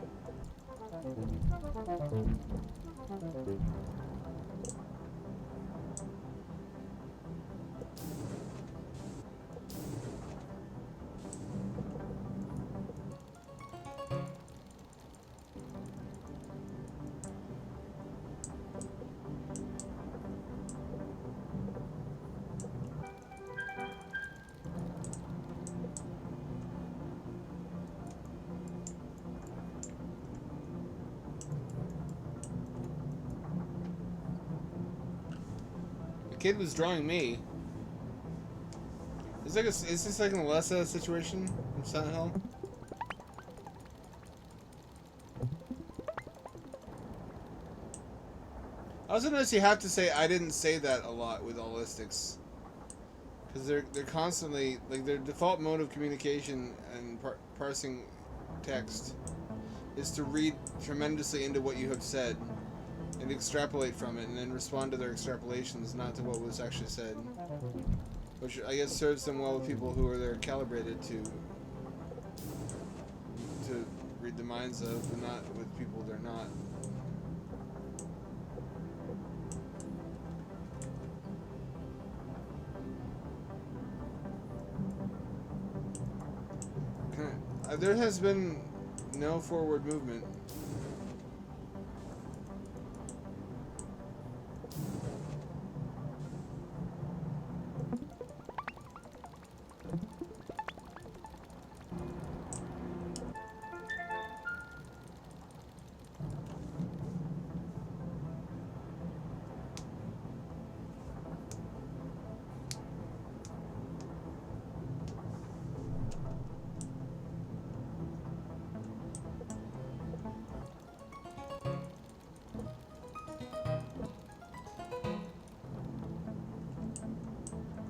Speaker 1: The kid was drawing me. Is this like an Alessa situation from Silent Hill? I also notice you have to say "I didn't say that" a lot with allistics, because they're constantly like their default mode of communication and parsing text is to read tremendously into what you have said and extrapolate from it, and then respond to their extrapolations, not to what was actually said. Which I guess serves them well with people who are they're calibrated to read the minds of, but not with people they're not. There has been no forward movement.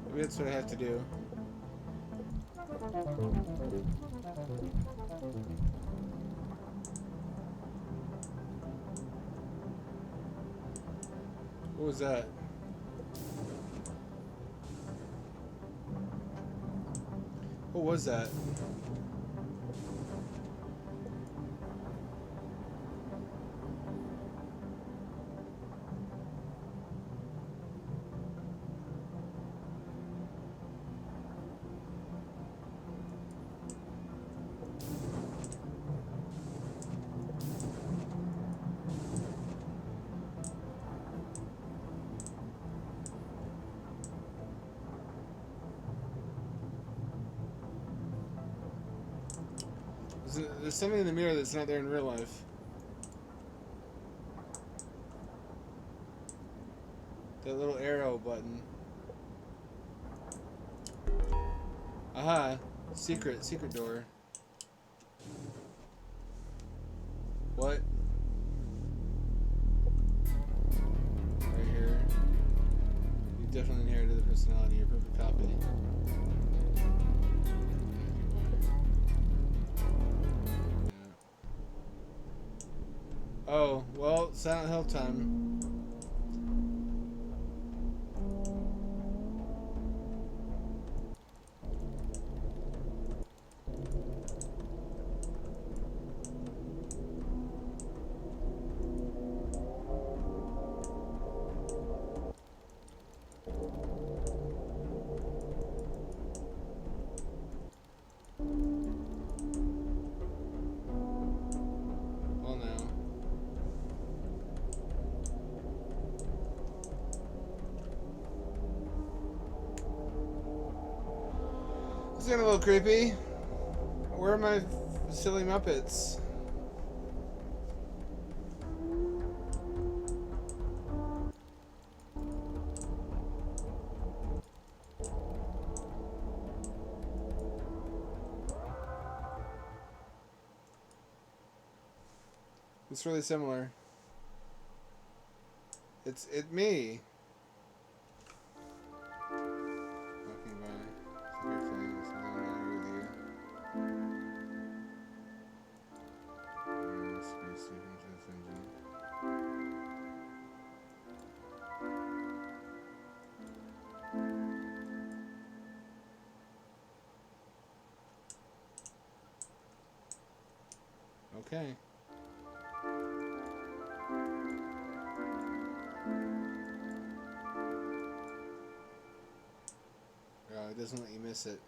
Speaker 1: Maybe that's what I have to do. What was that? What was that? There's something in the mirror that's not there in real life. That little arrow button. Aha! Secret door. What? Right here. You definitely inherited the personality. You're a perfect copy. Oh, well, Silent Hill time. Well, now. It's getting a little creepy. Where are my silly Muppets? It's really similar. It's me. Walking by. Severe feelings. Something matter with you. Space station to offend you. Okay. Oh, it doesn't let you miss it.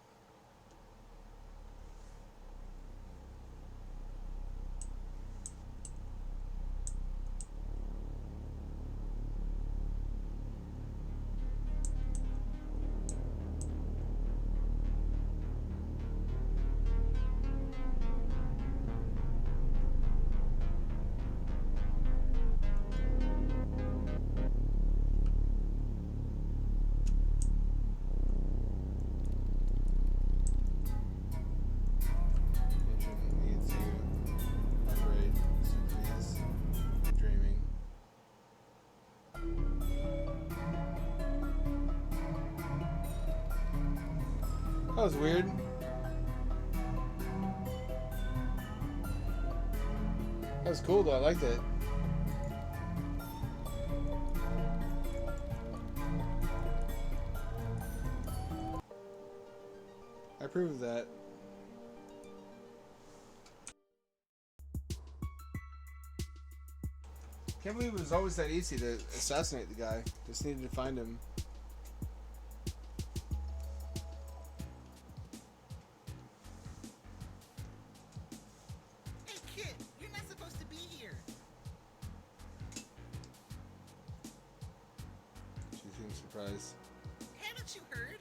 Speaker 1: Engine needs to upgrade. Yes. Dreaming. That was weird. That was cool though. I liked it. I approve of that. Can't believe it was always that easy to assassinate the guy. Just needed to find him.
Speaker 4: Hey kid, you're not supposed to be here.
Speaker 1: She seems surprised.
Speaker 4: Haven't you heard?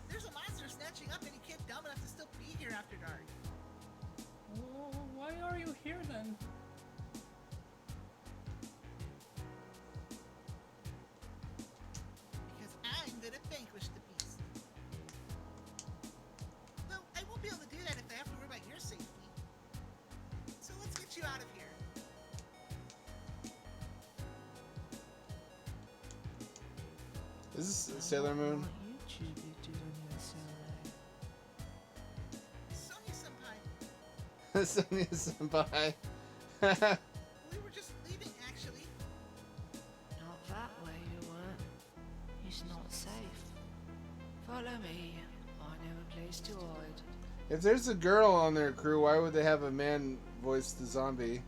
Speaker 4: There's a monster snatching up any kid dumb enough to still be here after dark.
Speaker 2: Well, why are you here then?
Speaker 4: Because I'm gonna vanquish the beast. Well, I won't be able to do that if I have to worry about your safety. So let's get you out of here.
Speaker 1: Is this Sailor Moon?
Speaker 5: What you two be doing here, Sailor?
Speaker 4: Sonia Senpai,
Speaker 1: Sonia Senpai.
Speaker 4: we were just leaving actually.
Speaker 5: Not that way, you weren't. It's not safe. Follow me. I know a place to hide.
Speaker 1: If there's a girl on their crew, why would they have a man voice the zombie?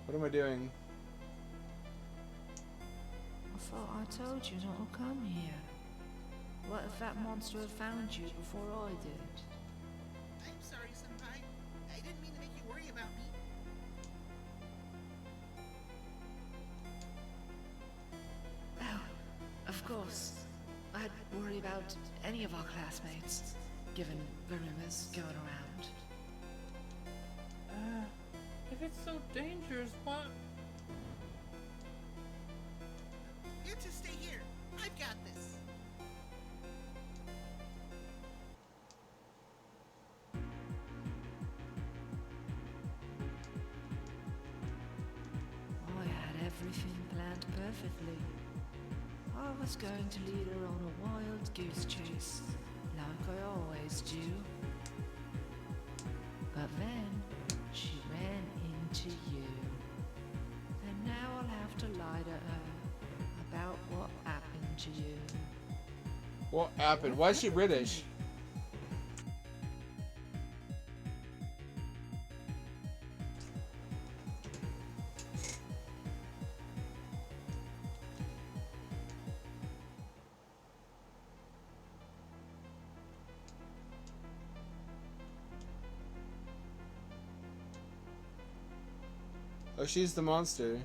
Speaker 1: What am I doing?
Speaker 5: I thought I told you not to come here. What if that monster had found you before I did?
Speaker 4: I'm sorry, Senpai. I didn't mean to make you worry about me.
Speaker 5: Oh, of course. I'd worry about any of our classmates, given the rumors going around.
Speaker 2: If it's so dangerous, what?
Speaker 4: You two stay here. I've got this.
Speaker 5: I had everything planned perfectly. I was going to lead her on a wild goose chase, like I always do. But then, she ran into you. And now I'll have to lie to her about what happened to you.
Speaker 1: What happened? Why is she British? Oh, she's the monster.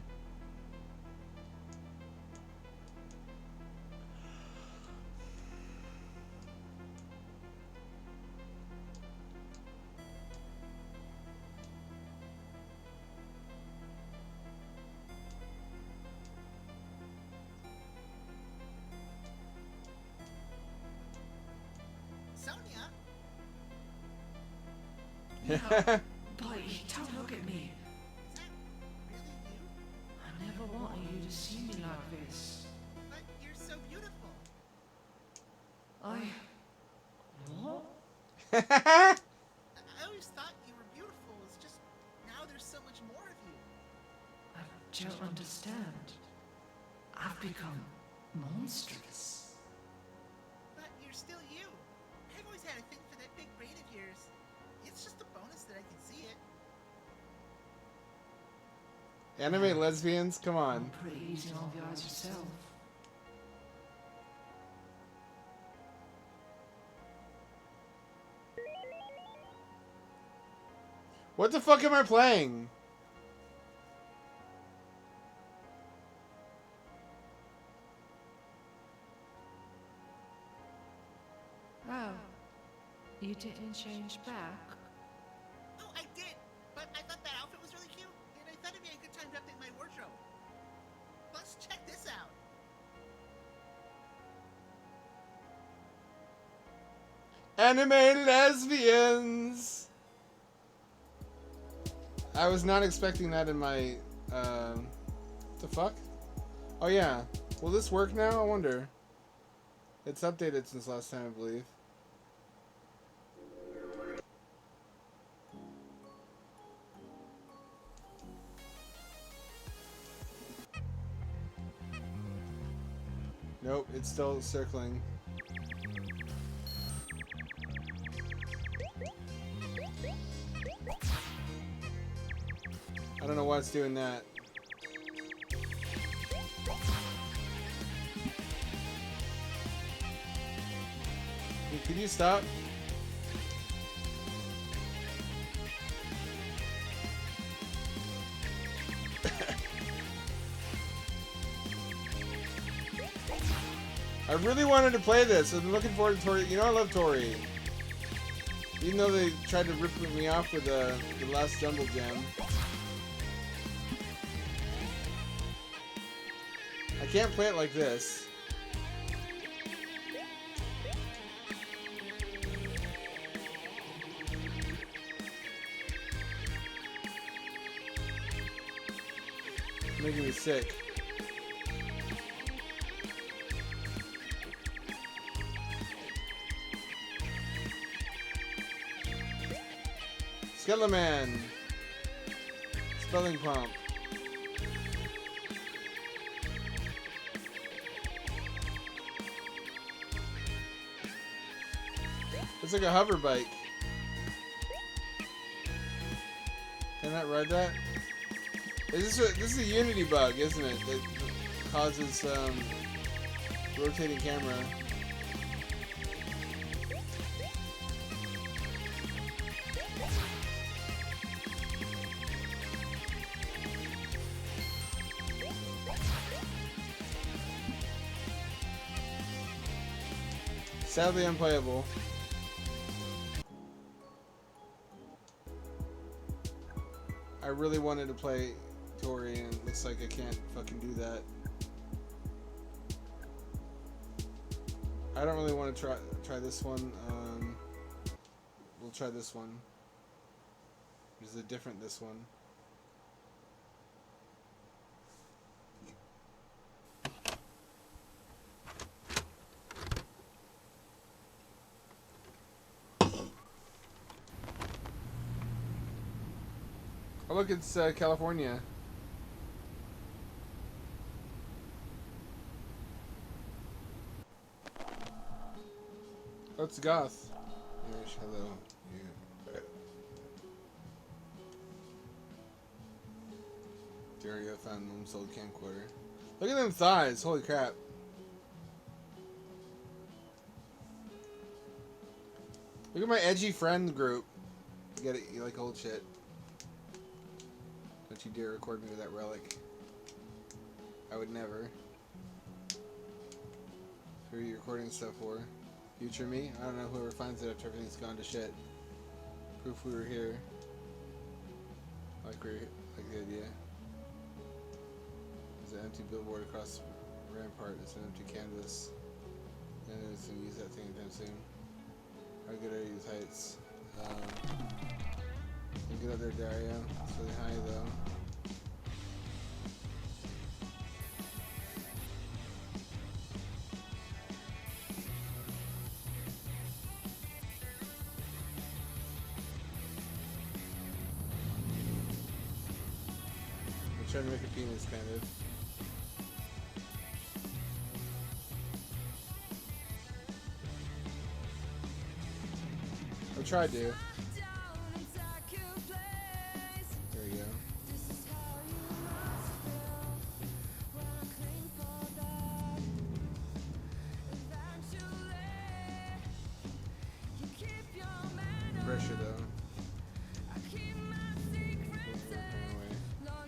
Speaker 4: Sonia?
Speaker 5: Boy, don't look at me.
Speaker 4: Is that really you?
Speaker 5: I never wanted you to see me like this.
Speaker 4: But you're so beautiful.
Speaker 5: What?
Speaker 4: I always thought you were beautiful. It's just now there's so much more of you.
Speaker 5: I don't I've become monstrous.
Speaker 4: But you're still you. I've always had a thing for that big brain of yours. It's just a bonus that I can see it.
Speaker 1: Anime lesbians? Come on.
Speaker 5: I'm pretty easy on the eyes yourself.
Speaker 1: What the fuck am I playing?
Speaker 5: Oh, you didn't change back?
Speaker 4: Oh, I did. But I thought that outfit was really cute, and I thought it'd be a good time to update my wardrobe. Plus, check this out.
Speaker 1: Anime lesbians! I was not expecting that in my, the fuck? Oh yeah. Will this work now? I wonder. It's updated since last time, I believe. Nope, it's still circling. I don't know why it's doing that. Could you stop? I really wanted to play this. I've been looking forward to Tori. You know I love Tori. Even though they tried to rip me off with the last Jungle Jam. I can't play it like this. It's making me sick. Skeleman. Spelling prompt. It's like a hover bike. Can I ride that? This is a Unity bug, isn't it? That causes rotating camera. Sadly unplayable. I really wanted to play Tori and it looks like I can't fucking do that. I don't really want to try this one. We'll try this one. There's a different this one. Oh look, it's California. Oh, it's Goth. Yes, hello. You. Dario found mom's old camcorder. Look at them thighs. Holy crap. Look at my edgy friend group. You get it? You like old shit. Don't you dare record me with that relic. I would never. Who are you recording stuff for? Future me? I don't know. Whoever finds it after everything's gone to shit. Proof we were here. Like the idea. There's an empty billboard across the rampart. It's an empty canvas. And it's gonna use that thing anytime soon. How good are these heights? Get up there, Dario. It's really high though. I'm trying to make a penis, kind of. I tried to. There you go. Pressure though.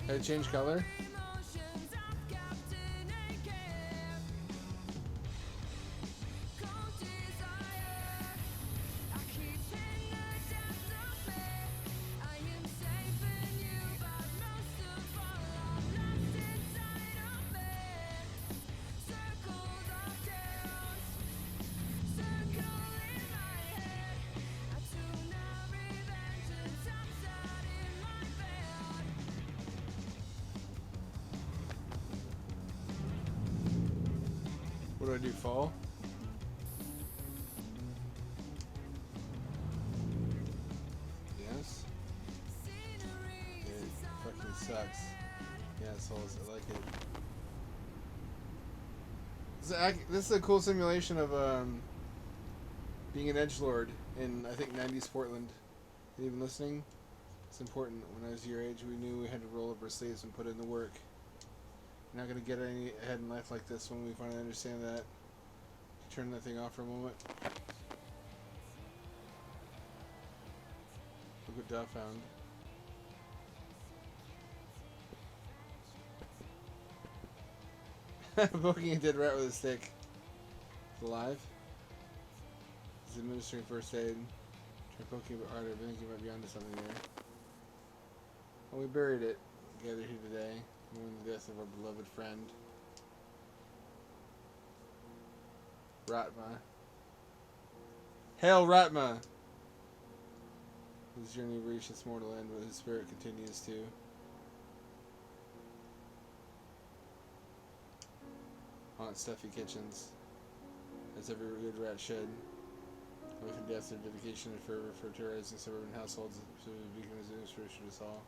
Speaker 1: Had it change color? What do I do, fall? Yes? It fucking sucks. Yeah, assholes, I like it. This is a cool simulation of being an edgelord in, I think, 90s Portland. Are you even listening? It's important. When I was your age, we knew we had to roll up our sleeves and put in the work. We're not going to get any ahead in life like this when we finally understand that. Turn that thing off for a moment. Look what Duff found. Poking a dead rat with a stick. It's alive. He's administering first aid. Try poking a bit harder, but I think you might be onto something there. Well, we buried it. Gathered here today. Mourning the death of our beloved friend. Ratma. Hail Ratma! His journey reached its mortal end, but his spirit continues to. Haunt stuffy kitchens, as every good rat should. With her death, their dedication and fervor for terrorizing suburban households should be become an inspiration to us all.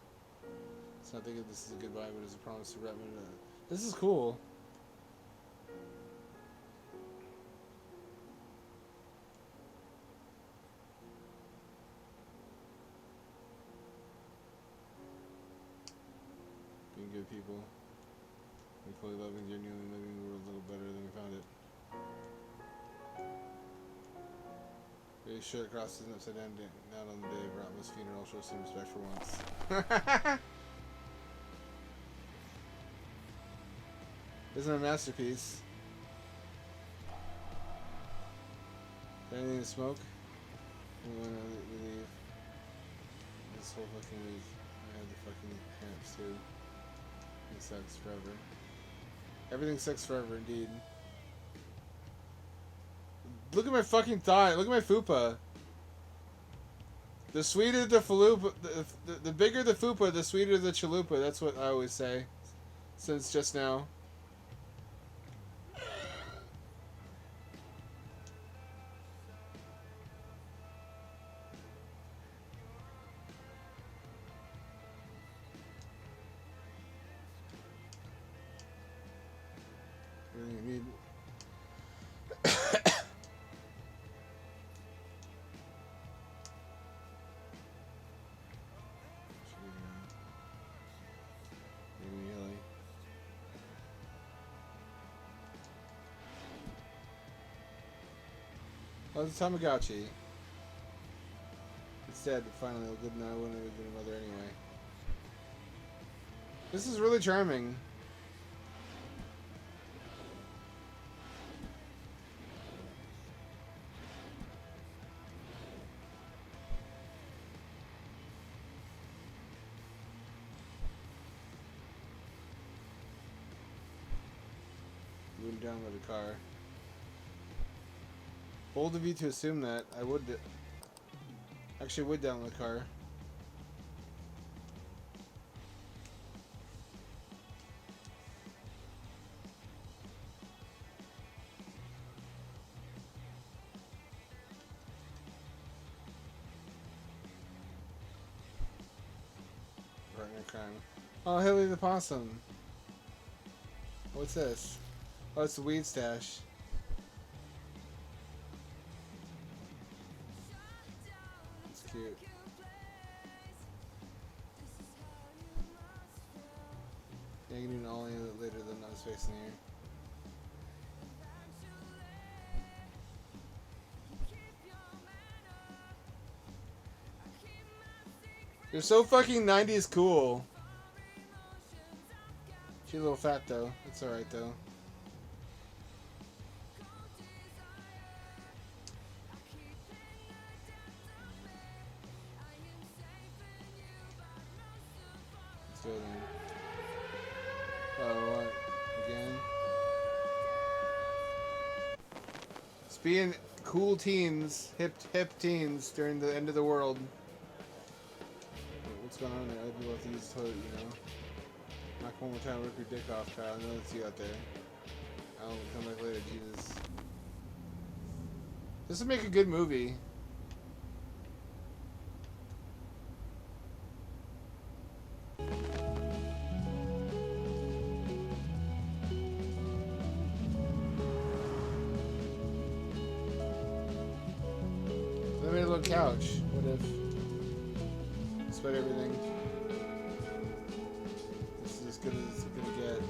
Speaker 1: It's not thinking this is a goodbye, but it's a promise to Ratman. This is cool. Being good people. We fully loving, genuinely living the world a little better than we found it. Really should cross his upside down on the day of Ratma's funeral. Show some respect for once. Isn't it a masterpiece? Anything to smoke? We want to leave. This whole fucking week. I had the fucking cramps too. It sucks forever. Everything sucks forever, indeed. Look at my fucking thigh. Look at my fupa. The sweeter the falupa, the bigger the fupa, the sweeter the chalupa. That's what I always say. Since just now. Everything you need. Oh, it's a Tamagotchi. It's dead, finally. Good now, I wouldn't have been a mother anyway. This is really charming. Wouldn't download a car. Bold of you to assume that. I would. Actually, would download a car. Partner crime. Oh, Hilly the Possum. What's this? Oh, it's the weed stash. cute. Yeah, you can do an ollie later than nose face in the air. They're so fucking 90s cool. She's a little fat though. It's alright though. Let's do it then. Oh, what? Again? It's being cool teens, hip teens during the end of the world. What's going on there? Other people have to use the toilet, you know? Knock one more time, rip your dick off, Kyle. I know it's you out there. I'll come back later, Jesus. This would make a good movie. They made a little couch. What if? Spread everything. This is as good as it's gonna get.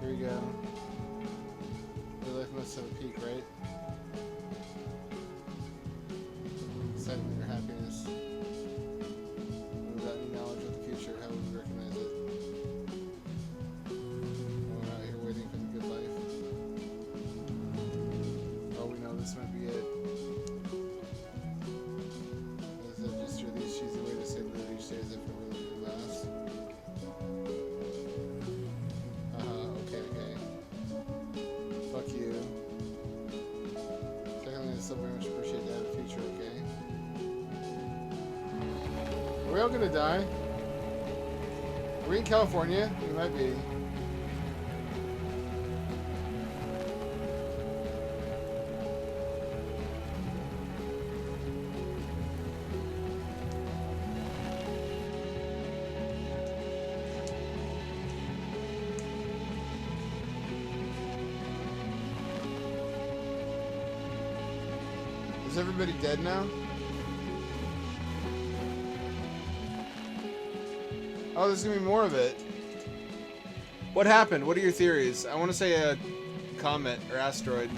Speaker 1: Here we go. Your life must have a peak, right? Excitement or happiness. Without any knowledge of the future, how would we recognize it? We're out here waiting for the good life. Oh, we know this might be it. Is that just really cheesy way to say that each day as if it really would last? Okay. Fuck you. Secondly, I still very much appreciate to have a future, okay? Are we all gonna die? Are we in California? We might be. Is everybody dead now? Oh, there's gonna be more of it. What happened? What are your theories? I want to say a comet or asteroid.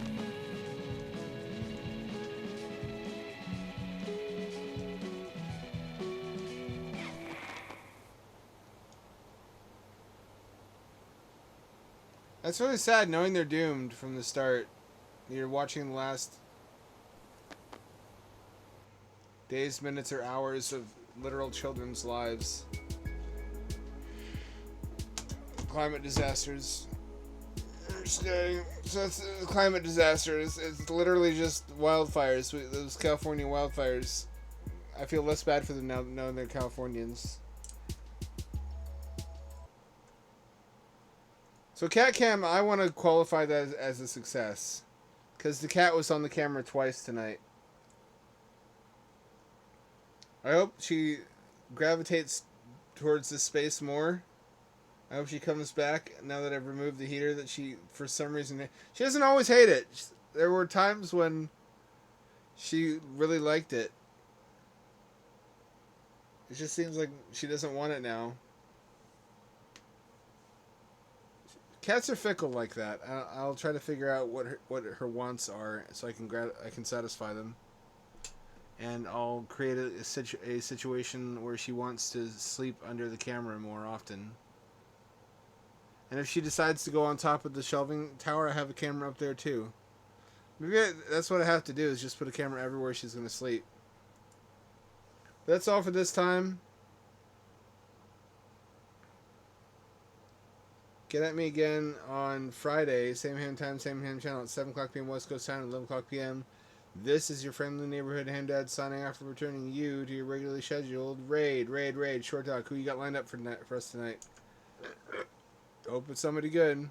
Speaker 1: That's really sad knowing they're doomed from the start. You're watching the last days, minutes, or hours of literal children's lives. Climate disasters. So it's climate disasters. It's literally just wildfires. Those California wildfires. I feel less bad for them now knowing they're Californians. So cat cam, I want to qualify that as a success. Because the cat was on the camera twice tonight. I hope she gravitates towards this space more. I hope she comes back now that I've removed the heater that she, for some reason... She doesn't always hate it. There were times when she really liked it. It just seems like she doesn't want it now. Cats are fickle like that. I'll try to figure out what her wants are so I can satisfy them. And I'll create a situation where she wants to sleep under the camera more often. And if she decides to go on top of the shelving tower, I have a camera up there too. Maybe that's what I have to do, is just put a camera everywhere she's going to sleep. But that's all for this time. Get at me again on Friday, same ham time, same ham channel at 7 o'clock p.m. West Coast time, 11 o'clock p.m. This is your friendly neighborhood ham dad signing off, returning you to your regularly scheduled raid, short talk. Who you got lined up for us tonight? Hope it's somebody good.